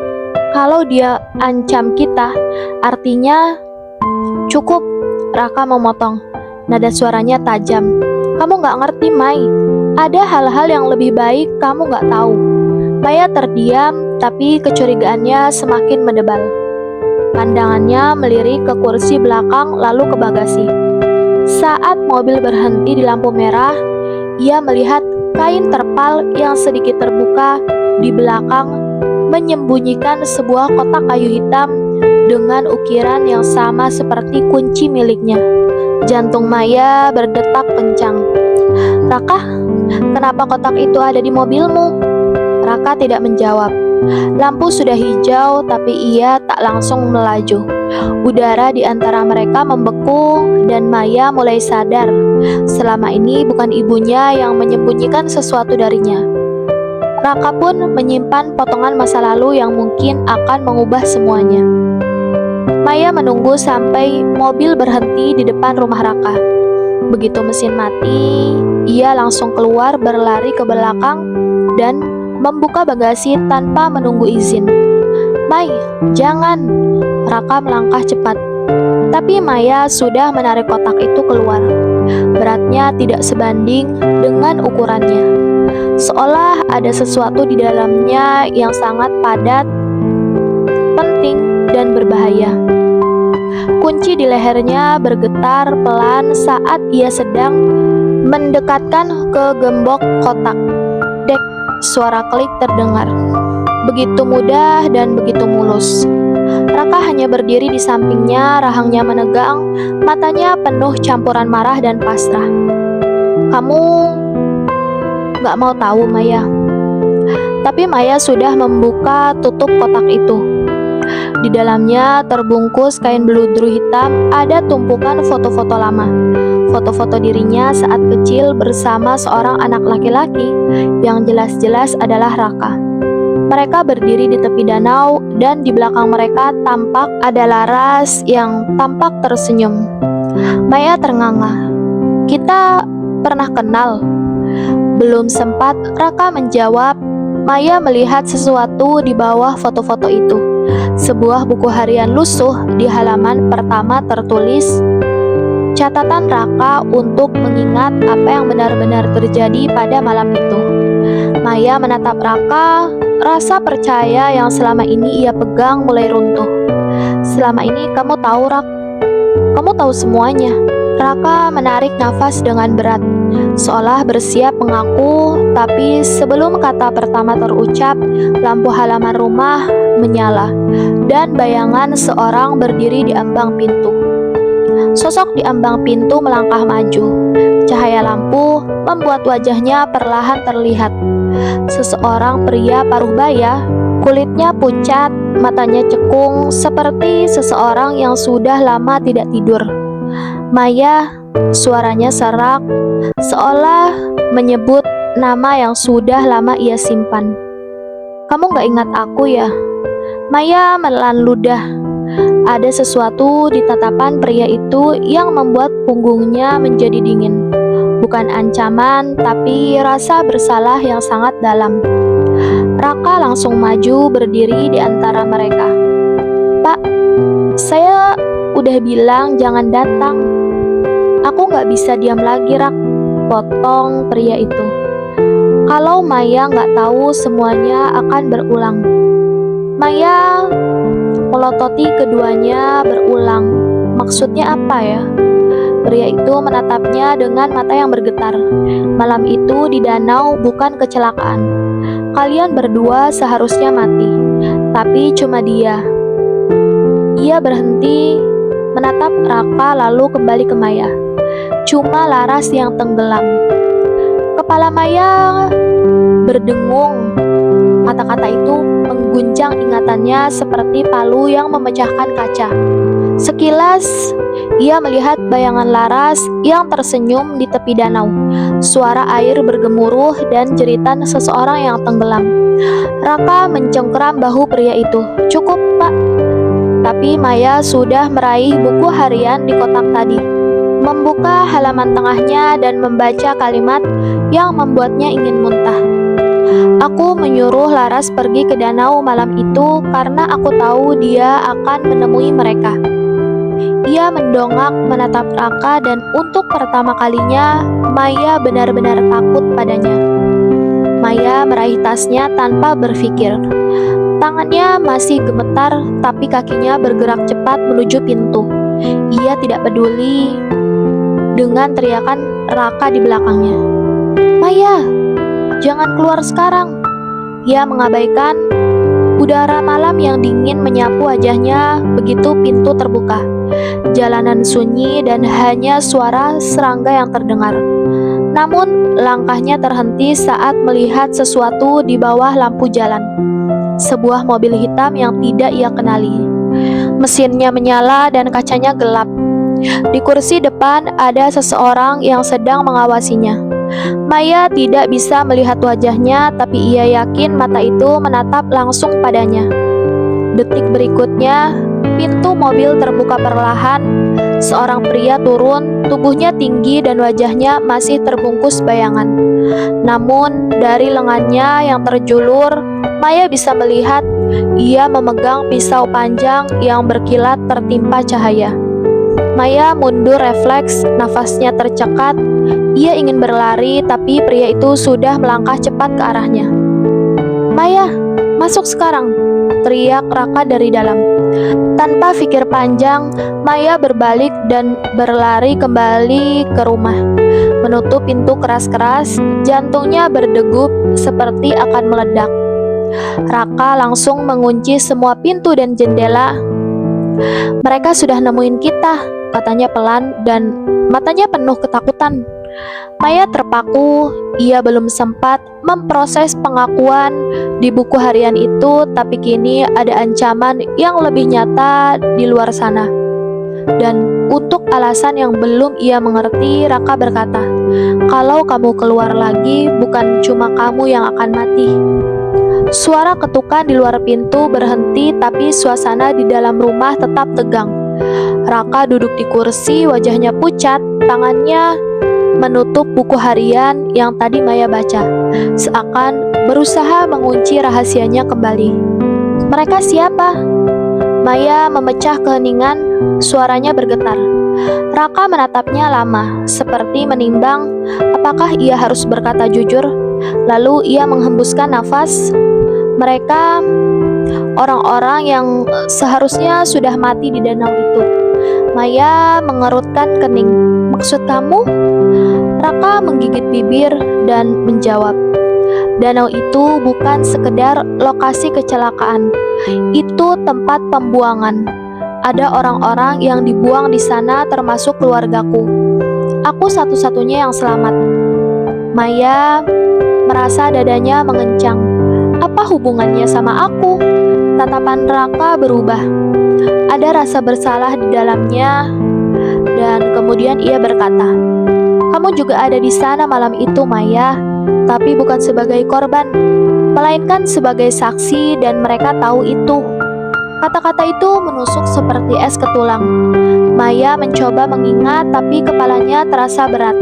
Kalau dia ancam kita, artinya..." "Cukup," Raka memotong. Nada suaranya tajam. "Kamu gak ngerti, Mai. Ada hal-hal yang lebih baik kamu gak tahu." Maya terdiam, tapi kecurigaannya semakin menebal. Pandangannya melirik ke kursi belakang lalu ke bagasi. Saat mobil berhenti di lampu merah, ia melihat kain terpal yang sedikit terbuka di belakang menyembunyikan sebuah kotak kayu hitam dengan ukiran yang sama seperti kunci miliknya. Jantung Maya berdetak kencang. "Raka, kenapa kotak itu ada di mobilmu?" Raka tidak menjawab. Lampu sudah hijau, tapi ia tak langsung melaju. Udara di antara mereka membeku dan Maya mulai sadar selama ini bukan ibunya yang menyembunyikan sesuatu darinya. Raka pun menyimpan potongan masa lalu yang mungkin akan mengubah semuanya. Maya menunggu sampai mobil berhenti di depan rumah Raka. Begitu mesin mati, ia langsung keluar berlari ke belakang dan membuka bagasi tanpa menunggu izin. "Mai, jangan!" Raka melangkah cepat. Tapi Maya sudah menarik kotak itu keluar. Beratnya tidak sebanding dengan ukurannya. Seolah ada sesuatu di dalamnya yang sangat padat, penting, dan berbahaya. Kunci di lehernya bergetar pelan saat ia sedang mendekatkan ke gembok kotak. Dek, suara klik terdengar. Begitu mudah dan begitu mulus. Raka hanya berdiri di sampingnya, rahangnya menegang, matanya penuh campuran marah dan pasrah. "Kamu gak mau tahu, Maya." Tapi Maya sudah membuka tutup kotak itu. Di dalamnya terbungkus kain beludru hitam, ada tumpukan foto-foto lama. Foto-foto dirinya saat kecil bersama seorang anak laki-laki yang jelas-jelas adalah Raka. Mereka berdiri di tepi danau dan di belakang mereka tampak ada Laras yang tampak tersenyum. Maya ternganga. "Kita pernah kenal?" Belum sempat Raka menjawab, Maya melihat sesuatu di bawah foto-foto itu. Sebuah buku harian lusuh di halaman pertama tertulis, "Catatan Raka untuk mengingat apa yang benar-benar terjadi pada malam itu." Maya menatap Raka, rasa percaya yang selama ini ia pegang mulai runtuh. "Selama ini kamu tahu, Rak? Kamu tahu semuanya." Raka menarik nafas dengan berat, seolah bersiap mengaku, tapi sebelum kata pertama terucap, lampu halaman rumah menyala, dan bayangan seorang berdiri di ambang pintu. Sosok di ambang pintu melangkah maju. Cahaya lampu membuat wajahnya perlahan terlihat. Seseorang pria paruh baya, kulitnya pucat, matanya cekung, seperti seseorang yang sudah lama tidak tidur. "Maya," suaranya serak, seolah menyebut nama yang sudah lama ia simpan. "Kamu gak ingat aku ya?" Maya menelan ludah. Ada sesuatu di tatapan pria itu yang membuat punggungnya menjadi dingin. Bukan ancaman, tapi rasa bersalah yang sangat dalam. Raka langsung maju berdiri di antara mereka. "Pak, saya udah bilang jangan datang." "Aku gak bisa diam lagi, Rak," potong pria itu. "Kalau Maya gak tahu semuanya akan berulang." Maya melototi keduanya berulang. "Maksudnya apa ya?" Pria itu menatapnya dengan mata yang bergetar. "Malam itu di danau bukan kecelakaan. Kalian berdua seharusnya mati, tapi cuma dia." Ia berhenti, menatap Raka lalu kembali ke Maya. "Cuma Laras yang tenggelam." Kepala Maya berdengung. Kata-kata itu mengguncang ingatannya seperti palu yang memecahkan kaca. Sekilas, ia melihat bayangan Laras yang tersenyum di tepi danau, suara air bergemuruh dan jeritan seseorang yang tenggelam. Raka mencengkeram bahu pria itu. "Cukup, Pak." Tapi Maya sudah meraih buku harian di kotak tadi, membuka halaman tengahnya dan membaca kalimat yang membuatnya ingin muntah. "Aku menyuruh Laras pergi ke danau malam itu karena aku tahu dia akan menemui mereka." Ia mendongak menatap Raka dan untuk pertama kalinya Maya benar-benar takut padanya. Maya meraih tasnya tanpa berpikir. Tangannya masih gemetar, tapi kakinya bergerak cepat menuju pintu. Ia tidak peduli dengan teriakan Raka di belakangnya. "Maya, jangan keluar sekarang." Ia mengabaikan udara malam yang dingin menyapu wajahnya begitu pintu terbuka. Jalanan sunyi dan hanya suara serangga yang terdengar. Namun, langkahnya terhenti saat melihat sesuatu di bawah lampu jalan. Sebuah mobil hitam yang tidak ia kenali. Mesinnya menyala dan kacanya gelap. Di kursi depan ada seseorang yang sedang mengawasinya. Maya tidak bisa melihat wajahnya, tapi ia yakin mata itu menatap langsung padanya. Detik berikutnya, pintu mobil terbuka perlahan. Seorang pria turun, tubuhnya tinggi dan wajahnya masih terbungkus bayangan. Namun, dari lengannya yang terjulur, Maya bisa melihat ia memegang pisau panjang yang berkilat tertimpa cahaya. Maya mundur refleks, nafasnya tercekat. Ia ingin berlari, tapi pria itu sudah melangkah cepat ke arahnya. "Maya, masuk sekarang!" teriak Raka dari dalam. Tanpa pikir panjang, Maya berbalik dan berlari kembali ke rumah. Menutup pintu keras-keras, jantungnya berdegup seperti akan meledak. Raka langsung mengunci semua pintu dan jendela. "Mereka sudah nemuin kita," katanya pelan dan matanya penuh ketakutan. Maya terpaku. Ia belum sempat memproses pengakuan di buku harian itu, tapi kini ada ancaman yang lebih nyata di luar sana. Dan untuk alasan yang belum ia mengerti, Raka berkata, "Kalau kamu keluar lagi, bukan cuma kamu yang akan mati." Suara ketukan di luar pintu berhenti, tapi suasana di dalam rumah tetap tegang. Raka duduk di kursi, wajahnya pucat, tangannya menutup buku harian yang tadi Maya baca, seakan berusaha mengunci rahasianya kembali. Mereka siapa? Maya memecah keheningan, suaranya bergetar. Raka menatapnya lama, seperti menimbang apakah ia harus berkata jujur. Lalu ia menghembuskan nafas. Mereka orang-orang yang seharusnya sudah mati di danau itu. Maya mengerutkan kening. Maksud kamu? Raka menggigit bibir dan menjawab, danau itu bukan sekedar lokasi kecelakaan. Itu tempat pembuangan. Ada orang-orang yang dibuang di sana, termasuk keluargaku. Aku satu-satunya yang selamat. Maya merasa dadanya mengencang. Apa hubungannya sama aku? Tatapan Raka berubah. Ada rasa bersalah di dalamnya, dan kemudian ia berkata, kamu juga ada di sana malam itu, Maya, tapi bukan sebagai korban, melainkan sebagai saksi, dan mereka tahu itu. Kata-kata itu menusuk seperti es ke tulang. Maya mencoba mengingat, tapi kepalanya terasa berat.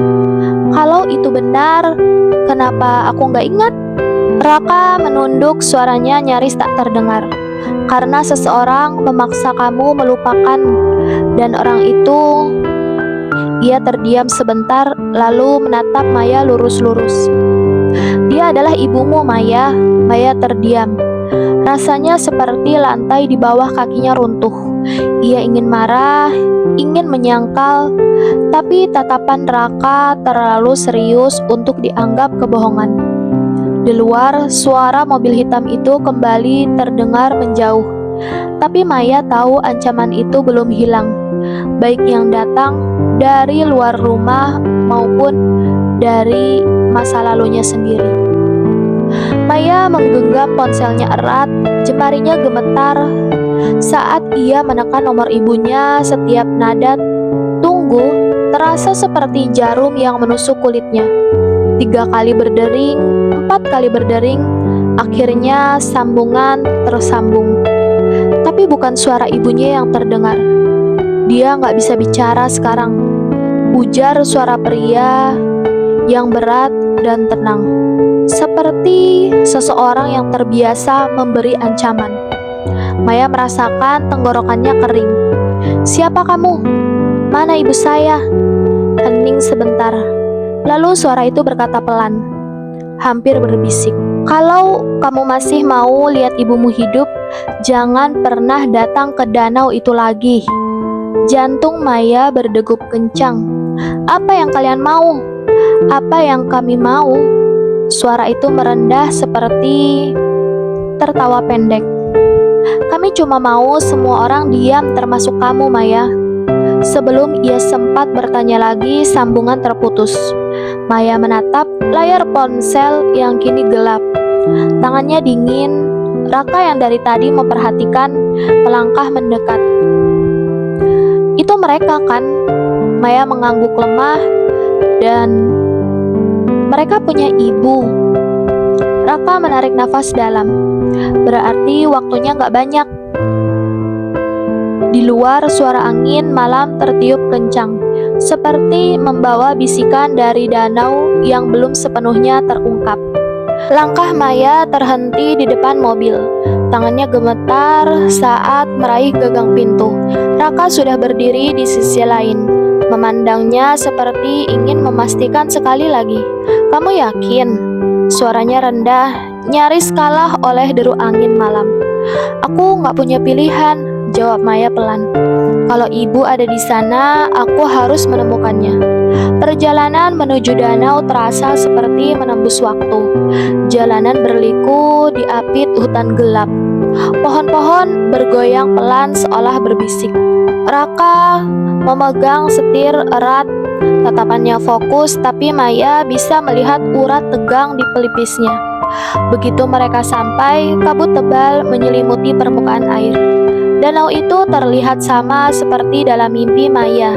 Kalau itu benar, kenapa aku nggak ingat? Raka menunduk, suaranya nyaris tak terdengar. Karena seseorang memaksa kamu melupakan, dan orang itu... Ia terdiam sebentar, lalu menatap Maya lurus-lurus. Dia adalah ibumu, Maya. Maya terdiam. Rasanya seperti lantai di bawah kakinya runtuh. Ia ingin marah, ingin menyangkal, tapi tatapan Raka terlalu serius untuk dianggap kebohongan. Di luar, suara mobil hitam itu kembali terdengar menjauh. Tapi Maya tahu ancaman itu belum hilang, baik yang datang dari luar rumah maupun dari masa lalunya sendiri. Maya menggenggam ponselnya erat, jemarinya gemetar saat ia menekan nomor ibunya. Setiap nada tunggu terasa seperti jarum yang menusuk kulitnya. 3 kali berdering, 4 kali berdering, akhirnya sambungan tersambung. Tapi bukan suara ibunya yang terdengar. Dia nggak bisa bicara sekarang. Ujar suara pria yang berat dan tenang, seperti seseorang yang terbiasa memberi ancaman. Maya merasakan tenggorokannya kering. Siapa kamu? Mana ibu saya? Hening sebentar. Lalu suara itu berkata pelan, hampir berbisik. Kalau kamu masih mau lihat ibumu hidup, jangan pernah datang ke danau itu lagi. Jantung Maya berdegup kencang. Apa yang kalian mau? Apa yang kami mau? Suara itu merendah seperti tertawa pendek. Kami cuma mau semua orang diam, termasuk kamu, Maya. Sebelum ia sempat bertanya lagi, sambungan terputus. Maya menatap layar ponsel yang kini gelap. Tangannya dingin. Raka yang dari tadi memperhatikan melangkah mendekat. Itu mereka kan? Maya mengangguk lemah. Dan mereka punya ibu. Raka menarik nafas dalam. Berarti waktunya gak banyak. Di luar, suara angin malam tertiup kencang, seperti membawa bisikan dari danau yang belum sepenuhnya terungkap. Langkah Maya terhenti di depan mobil. Tangannya gemetar saat meraih gagang pintu. Raka sudah berdiri di sisi lain, memandangnya seperti ingin memastikan sekali lagi. Kamu yakin? Suaranya rendah, nyaris kalah oleh deru angin malam. Aku gak punya pilihan, jawab Maya pelan. Kalau ibu ada di sana, aku harus menemukannya. Perjalanan menuju danau terasa seperti menembus waktu. Jalanan berliku diapit hutan gelap. Pohon-pohon bergoyang pelan seolah berbisik. Raka memegang setir erat, tatapannya fokus, tapi Maya bisa melihat urat tegang di pelipisnya. Begitu mereka sampai, kabut tebal menyelimuti permukaan air. Danau itu terlihat sama seperti dalam mimpi Maya,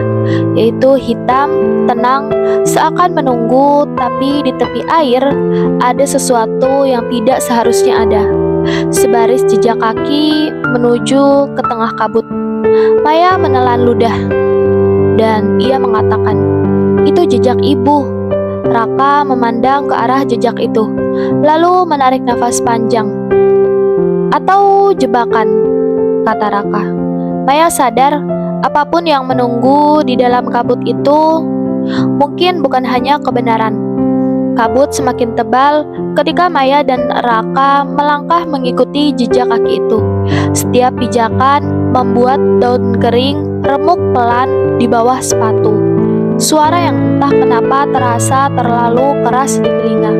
yaitu hitam, tenang, seakan menunggu, tapi di tepi air ada sesuatu yang tidak seharusnya ada. sebaris jejak kaki menuju ke tengah kabut. Maya menelan ludah dan ia mengatakan, "Itu jejak ibu." Raka memandang ke arah jejak itu, lalu menarik nafas panjang. "Atau jebakan," kata Raka. Maya sadar apapun yang menunggu di dalam kabut itu mungkin bukan hanya kebenaran. Kabut semakin tebal ketika Maya dan Raka melangkah mengikuti jejak kaki itu. Setiap pijakan membuat daun kering remuk pelan di bawah sepatu. Suara yang entah kenapa terasa terlalu keras di telinga.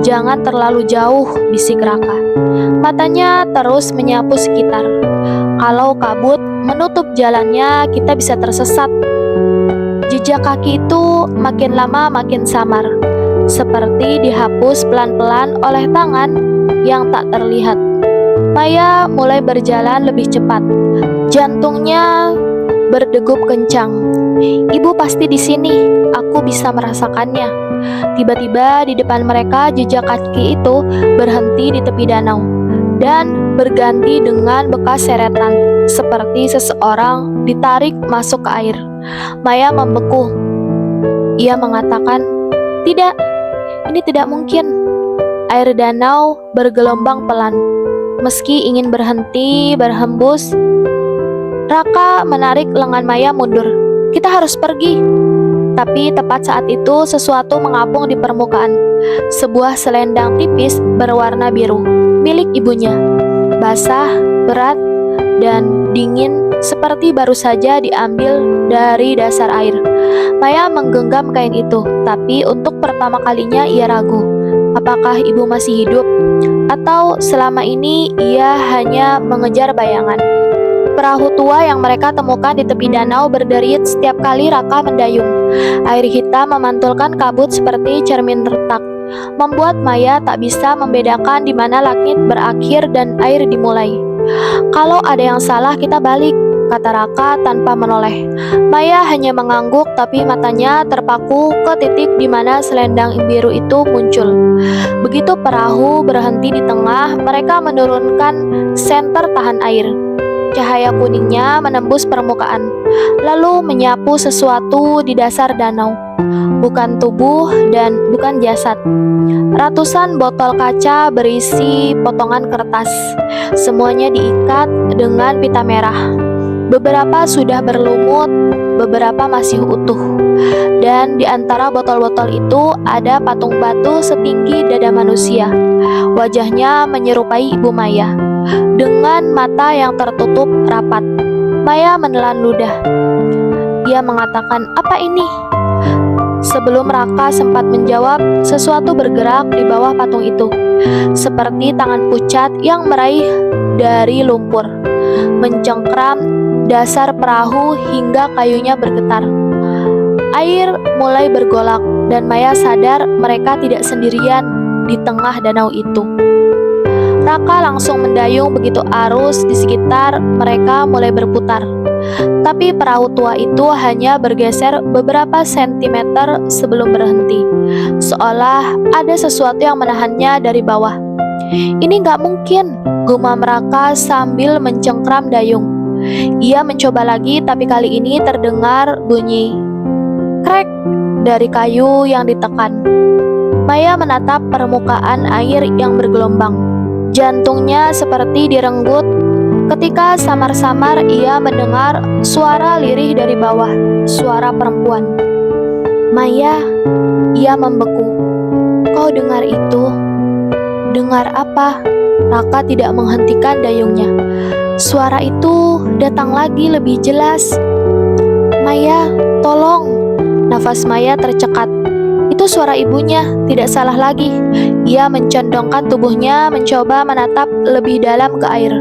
"Jangan terlalu jauh," bisik Raka. Matanya terus menyapu sekitar. "Kalau kabut menutup jalannya, kita bisa tersesat." Jejak kaki itu makin lama makin samar, seperti dihapus pelan-pelan oleh tangan yang tak terlihat. Maya mulai berjalan lebih cepat. Jantungnya berdegup kencang. "Ibu pasti di sini, aku bisa merasakannya." Tiba-tiba di depan mereka jejak kaki itu berhenti di tepi danau dan berganti dengan bekas seretan, seperti seseorang ditarik masuk ke air. Maya membeku. Ia mengatakan, "Tidak, ini tidak mungkin." Air danau bergelombang pelan. Meski ingin berhenti berhembus, Raka menarik lengan Maya mundur. "Kita harus pergi." Tapi tepat saat itu sesuatu mengapung di permukaan. Sebuah selendang tipis berwarna biru, milik ibunya. Basah, berat, dan dingin seperti baru saja diambil dari dasar air. Maya menggenggam kain itu, tapi untuk pertama kalinya ia ragu. Apakah ibu masih hidup? Atau selama ini ia hanya mengejar bayangan? Perahu tua yang mereka temukan di tepi danau berderit setiap kali Raka mendayung. Air hitam memantulkan kabut seperti cermin retak, membuat Maya tak bisa membedakan di mana langit berakhir dan air dimulai. "Kalau ada yang salah, kita balik," kata Raka tanpa menoleh. Maya hanya mengangguk, tapi matanya terpaku ke titik di mana selendang biru itu muncul. Begitu perahu berhenti di tengah, mereka menurunkan senter tahan air. Cahaya kuningnya menembus permukaan, lalu menyapu sesuatu di dasar danau. Bukan tubuh dan bukan jasad. Ratusan botol kaca berisi potongan kertas. Semuanya diikat dengan pita merah. Beberapa sudah berlumut, beberapa masih utuh. Dan di antara botol-botol itu ada patung batu setinggi dada manusia. Wajahnya menyerupai ibu Maya, dengan mata yang tertutup rapat. Maya menelan ludah. Dia mengatakan, "Apa ini?" Sebelum Raka sempat menjawab, sesuatu bergerak di bawah patung itu, seperti tangan pucat yang meraih dari lumpur, mencengkram dasar perahu hingga kayunya bergetar. Air mulai bergolak dan Maya sadar mereka tidak sendirian di tengah danau itu. Raka langsung mendayung begitu arus di sekitar mereka mulai berputar. Tapi perahu tua itu hanya bergeser beberapa sentimeter sebelum berhenti, seolah ada sesuatu yang menahannya dari bawah. "Ini nggak mungkin," gumam Raka sambil mencengkram dayung. Ia mencoba lagi, tapi kali ini terdengar bunyi krek dari kayu yang ditekan. Maya menatap permukaan air yang bergelombang. Jantungnya seperti direnggut ketika samar-samar ia mendengar suara lirih dari bawah, suara perempuan. "Maya," ia membeku. "Kau dengar itu?" "Dengar apa?" Raka tidak menghentikan dayungnya. Suara itu datang lagi lebih jelas. "Maya, tolong!" Nafas Maya tercekat. Itu suara ibunya, tidak salah lagi. Ia mencondongkan tubuhnya, mencoba menatap lebih dalam ke air.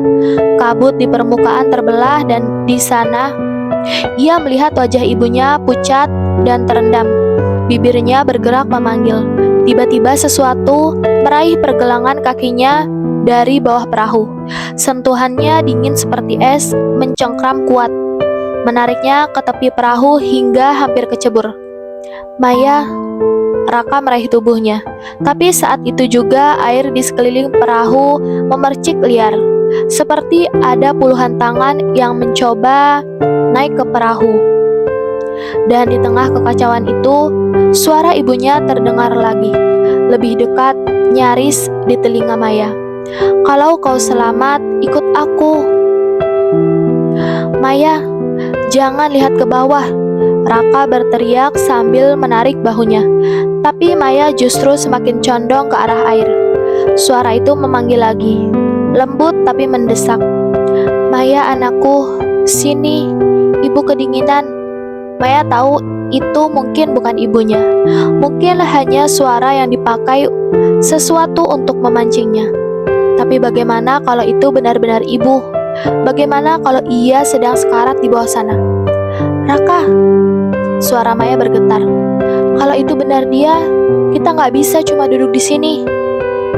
Kabut di permukaan terbelah dan di sana ia melihat wajah ibunya pucat dan terendam. Bibirnya bergerak memanggil. Tiba-tiba sesuatu meraih pergelangan kakinya dari bawah perahu. Sentuhannya dingin seperti es, mencengkram kuat, menariknya ke tepi perahu hingga hampir kecebur. "Maya, Raka meraih tubuhnya, tapi saat itu juga air di sekeliling perahu memercik liar, seperti ada puluhan tangan yang mencoba naik ke perahu. Dan di tengah kekacauan itu, suara ibunya terdengar lagi, lebih dekat, nyaris di telinga Maya. "Kalau kau selamat, ikut aku." "Maya, jangan lihat ke bawah," Raka berteriak sambil menarik bahunya. Tapi Maya justru semakin condong ke arah air. Suara itu memanggil lagi, lembut tapi mendesak. "Maya anakku, sini, ibu kedinginan." Maya tahu itu mungkin bukan ibunya. Mungkin hanya suara yang dipakai sesuatu untuk memancingnya. Tapi bagaimana kalau itu benar-benar ibu? Bagaimana kalau ia sedang sekarat di bawah sana? "Raka," suara Maya bergetar. "Kalau itu benar dia, kita nggak bisa cuma duduk di sini."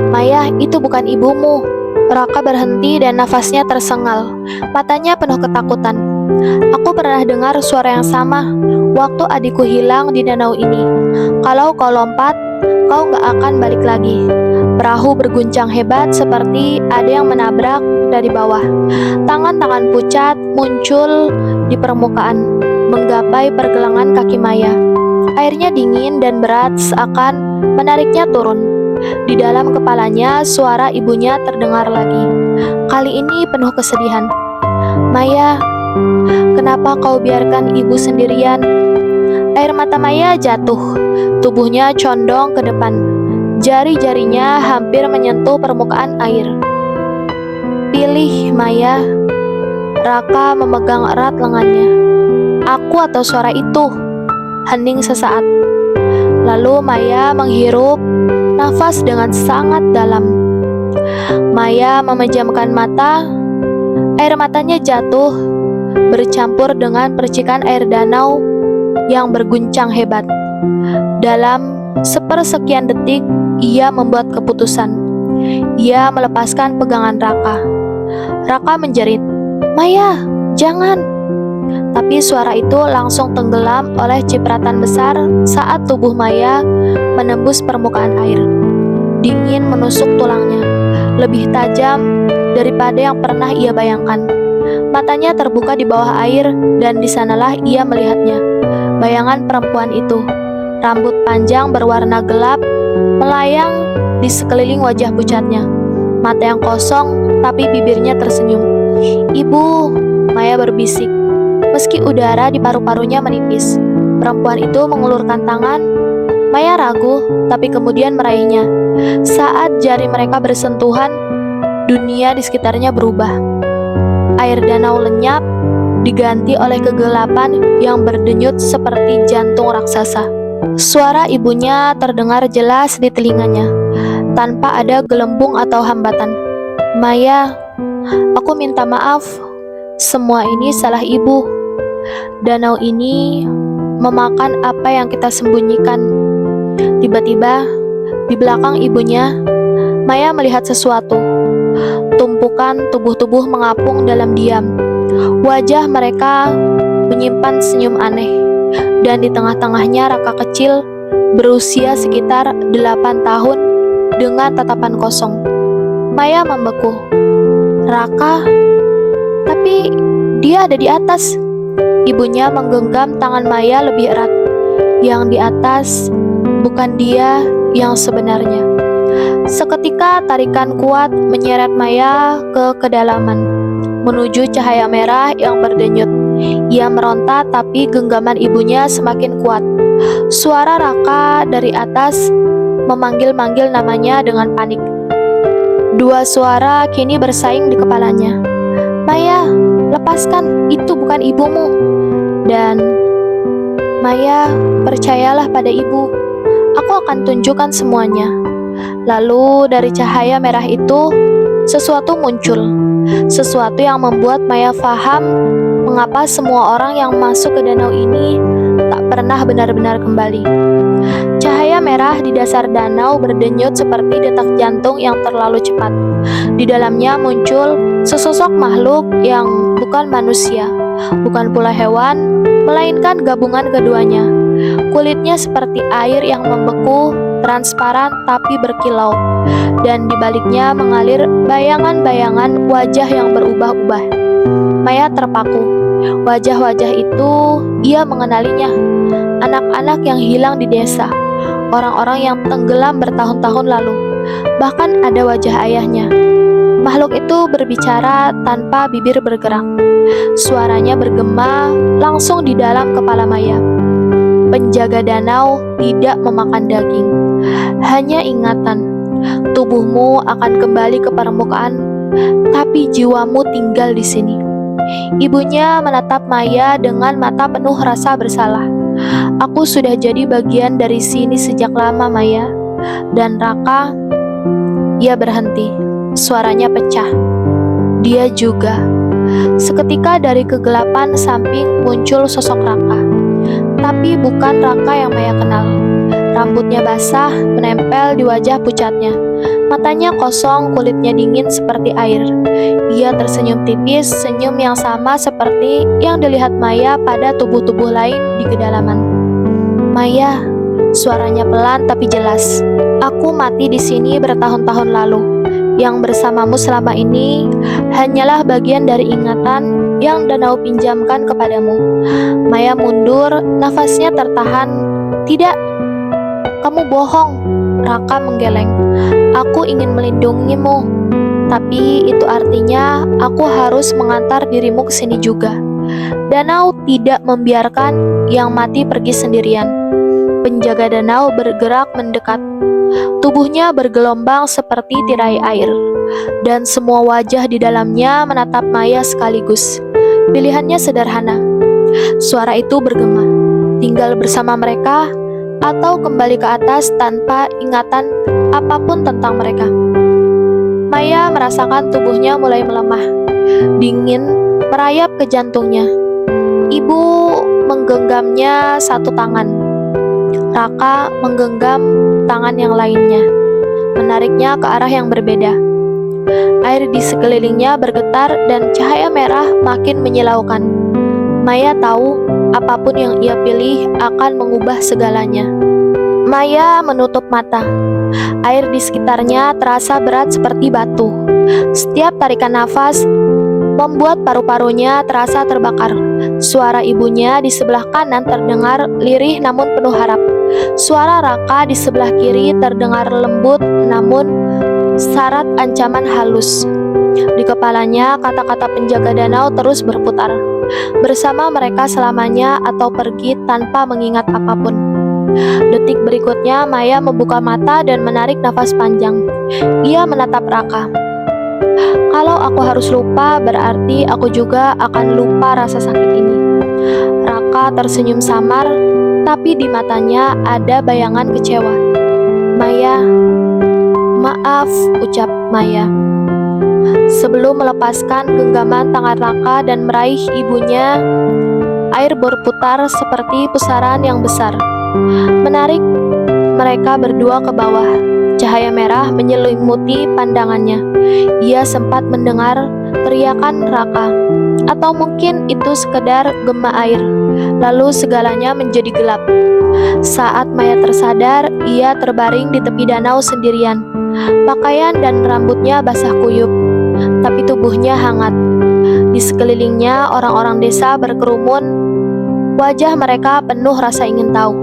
"Maya, itu bukan ibumu." Raka berhenti dan nafasnya tersengal. Matanya penuh ketakutan. "Aku pernah dengar suara yang sama waktu adikku hilang di danau ini. Kalau kau lompat, kau nggak akan balik lagi." Perahu berguncang hebat seperti ada yang menabrak dari bawah. Tangan-tangan pucat muncul di permukaan, menggapai pergelangan kaki Maya. Airnya dingin dan berat seakan menariknya turun. Di dalam kepalanya, suara ibunya terdengar lagi. Kali ini penuh kesedihan. "Maya, kenapa kau biarkan ibu sendirian?" Air mata Maya jatuh, tubuhnya condong ke depan. Jari-jarinya hampir menyentuh permukaan air. "Pilih, Maya." Raka memegang erat lengannya. "Aku atau suara itu?" Hening sesaat. Lalu Maya menghirup nafas dengan sangat dalam. Maya memejamkan mata. Air matanya jatuh, bercampur dengan percikan air danau yang berguncang hebat. Dalam sepersekian detik, ia membuat keputusan. Ia melepaskan pegangan Raka. Raka menjerit, "Maya, jangan!" Tapi suara itu langsung tenggelam oleh cipratan besar saat tubuh Maya menembus permukaan air. Dingin menusuk tulangnya, lebih tajam daripada yang pernah ia bayangkan. Matanya terbuka di bawah air dan di sanalah ia melihatnya. Bayangan perempuan itu, rambut panjang berwarna gelap, melayang di sekeliling wajah pucatnya. Mata yang kosong, tapi bibirnya tersenyum. "Ibu," Maya berbisik, meski udara di paru-parunya menipis. Perempuan itu mengulurkan tangan. Maya ragu, tapi kemudian meraihnya. Saat jari mereka bersentuhan, dunia di sekitarnya berubah. Air danau lenyap, diganti oleh kegelapan yang berdenyut seperti jantung raksasa. Suara ibunya terdengar jelas di telinganya, tanpa ada gelembung atau hambatan. "Maya, aku minta maaf. Semua ini salah ibu. Danau ini memakan apa yang kita sembunyikan." Tiba-tiba, di belakang ibunya, Maya melihat sesuatu. Tumpukan tubuh-tubuh mengapung dalam diam. Wajah mereka menyimpan senyum aneh, dan di tengah-tengahnya Raka kecil berusia sekitar 8 tahun dengan tatapan kosong. Maya membeku. "Raka, tapi dia ada di atas." Ibunya menggenggam tangan Maya lebih erat. Yang di atas bukan dia yang sebenarnya. Seketika tarikan kuat menyeret Maya ke kedalaman, menuju cahaya merah yang berdenyut. Ia meronta, tapi genggaman ibunya semakin kuat. Suara Raka dari atas memanggil-manggil namanya dengan panik. Dua suara kini bersaing di kepalanya. "Maya, lepaskan, itu bukan ibumu." Dan, "Maya, percayalah pada ibu. Aku akan tunjukkan semuanya." Lalu dari cahaya merah itu, sesuatu muncul. Sesuatu yang membuat Maya paham mengapa semua orang yang masuk ke danau ini tak pernah benar-benar kembali. Cahaya merah di dasar danau berdenyut seperti detak jantung yang terlalu cepat. Di dalamnya muncul sesosok makhluk yang bukan manusia, bukan pula hewan, melainkan gabungan keduanya. Kulitnya seperti air yang membeku, transparan tapi berkilau, dan di baliknya mengalir bayangan-bayangan wajah yang berubah-ubah. Maya terpaku. Wajah-wajah itu ia mengenalinya. Anak-anak yang hilang di desa, orang-orang yang tenggelam bertahun-tahun lalu. Bahkan ada wajah ayahnya. Makhluk itu berbicara tanpa bibir bergerak. Suaranya bergema langsung di dalam kepala Maya. Penjaga danau tidak memakan daging, hanya ingatan. Tubuhmu akan kembali ke permukaan, tapi jiwamu tinggal di sini. Ibunya menatap Maya dengan mata penuh rasa bersalah. Aku sudah jadi bagian dari sini sejak lama, Maya. Dan Raka, ia berhenti. Suaranya pecah. Dia juga. Seketika dari kegelapan samping muncul sosok Raka. Tapi bukan Raka yang Maya kenal. Rambutnya basah, menempel di wajah pucatnya. Matanya kosong, kulitnya dingin seperti air. Ia tersenyum tipis, senyum yang sama seperti yang dilihat Maya pada tubuh-tubuh lain di kedalaman. Maya, suaranya pelan tapi jelas. Aku mati di sini bertahun-tahun lalu. Yang bersamamu selama ini hanyalah bagian dari ingatan yang danau pinjamkan kepadamu. Maya mundur, nafasnya tertahan. Tidak, kamu bohong. Raka menggeleng. Aku ingin melindungimu, tapi itu artinya aku harus mengantar dirimu ke sini juga. Danau tidak membiarkan yang mati pergi sendirian. Penjaga danau bergerak mendekat. Tubuhnya bergelombang seperti tirai air, dan semua wajah di dalamnya menatap Maya sekaligus. Pilihannya sederhana. Suara itu bergema, tinggal bersama mereka atau kembali ke atas tanpa ingatan apapun tentang mereka. Maya merasakan tubuhnya mulai melemah. Dingin merayap ke jantungnya. Ibu menggenggamnya satu tangan. Raka menggenggam tangan yang lainnya, menariknya ke arah yang berbeda. Air di sekelilingnya bergetar dan cahaya merah makin menyilaukan. Maya tahu apapun yang ia pilih akan mengubah segalanya. Maya menutup mata. Air di sekitarnya terasa berat seperti batu. Setiap tarikan nafas membuat paru-parunya terasa terbakar. Suara ibunya di sebelah kanan terdengar lirih namun penuh harap. Suara Raka di sebelah kiri terdengar lembut namun syarat ancaman halus. Di kepalanya kata-kata penjaga danau terus berputar. Bersama mereka selamanya atau pergi tanpa mengingat apapun. Detik berikutnya Maya membuka mata dan menarik nafas panjang. Ia menatap Raka. Kalau aku harus lupa, berarti aku juga akan lupa rasa sakit ini. Raka tersenyum samar, tapi di matanya ada bayangan kecewa. Maya, maaf, ucap Maya. Sebelum melepaskan genggaman tangan Raka dan meraih ibunya, air berputar seperti pusaran yang besar, menarik mereka berdua ke bawah. Cahaya merah menyelimuti pandangannya. Ia sempat mendengar teriakan Raka, atau mungkin itu sekedar gema air. Lalu segalanya menjadi gelap. Saat Maya tersadar, ia terbaring di tepi danau sendirian. Pakaian dan rambutnya basah kuyup, tapi tubuhnya hangat. Di sekelilingnya orang-orang desa berkerumun. Wajah mereka penuh rasa ingin tahu.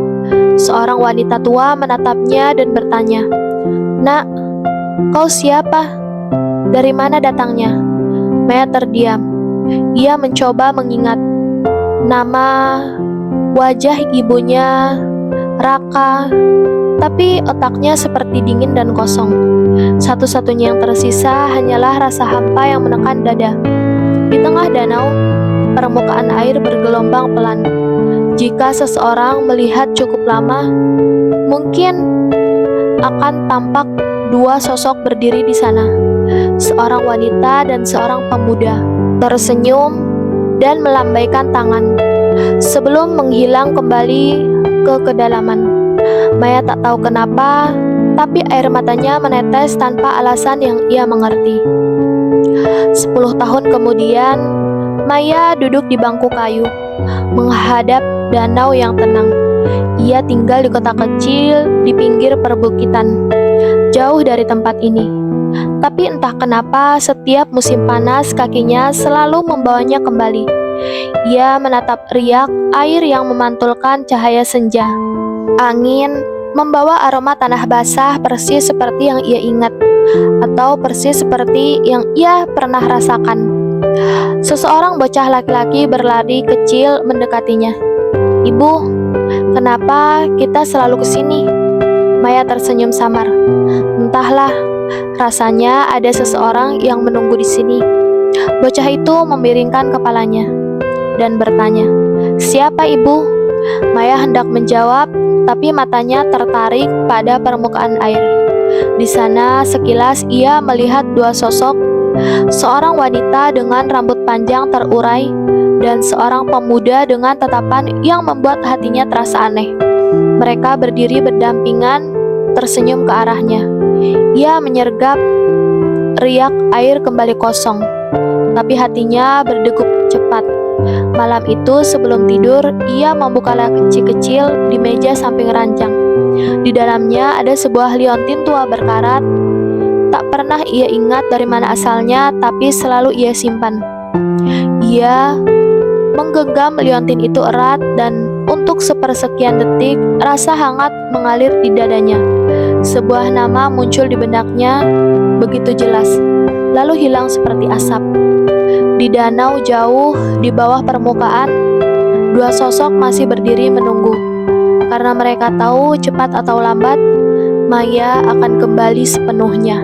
Seorang wanita tua menatapnya dan bertanya, "Nak, kau siapa? Dari mana datangnya?" Maya terdiam. Ia mencoba mengingat nama, wajah ibunya, Raka, tapi otaknya seperti dingin dan kosong. Satu-satunya yang tersisa hanyalah rasa hampa yang menekan dada. Di tengah danau, permukaan air bergelombang pelan. Jika seseorang melihat cukup lama, mungkin akan tampak dua sosok berdiri di sana. Seorang wanita dan seorang pemuda, tersenyum dan melambaikan tangan sebelum menghilang kembali ke kedalaman. Maya tak tahu kenapa, tapi air matanya menetes tanpa alasan yang ia mengerti. 10 tahun kemudian, Maya duduk di bangku kayu, menghadap danau yang tenang. Ia tinggal di kota kecil di pinggir perbukitan, jauh dari tempat ini. Tapi entah kenapa setiap musim panas kakinya selalu membawanya kembali. Ia menatap riak air yang memantulkan cahaya senja. Angin membawa aroma tanah basah persis seperti yang ia ingat, atau persis seperti yang ia pernah rasakan. Seseorang bocah laki-laki berlari kecil mendekatinya. "Ibu, kenapa kita selalu kesini?" Maya tersenyum samar. "Entahlah, rasanya ada seseorang yang menunggu di sini." Bocah itu memiringkan kepalanya dan bertanya, "Siapa ibu?" Maya hendak menjawab, tapi matanya tertarik pada permukaan air. Di sana sekilas ia melihat dua sosok, seorang wanita dengan rambut panjang terurai dan seorang pemuda dengan tatapan yang membuat hatinya terasa aneh. Mereka berdiri berdampingan, tersenyum ke arahnya. Ia menyergap, riak air kembali kosong, tapi hatinya berdegup cepat. Malam itu sebelum tidur, ia membuka laci kecil di meja samping ranjang. Di dalamnya ada sebuah liontin tua berkarat. Tak pernah ia ingat dari mana asalnya, tapi selalu ia simpan. Ia menggenggam liontin itu erat dan untuk sepersekian detik rasa hangat mengalir di dadanya. Sebuah nama muncul di benaknya begitu jelas, lalu hilang seperti asap. Di danau jauh di bawah permukaan, dua sosok masih berdiri menunggu. Karena mereka tahu cepat atau lambat Maya akan kembali sepenuhnya.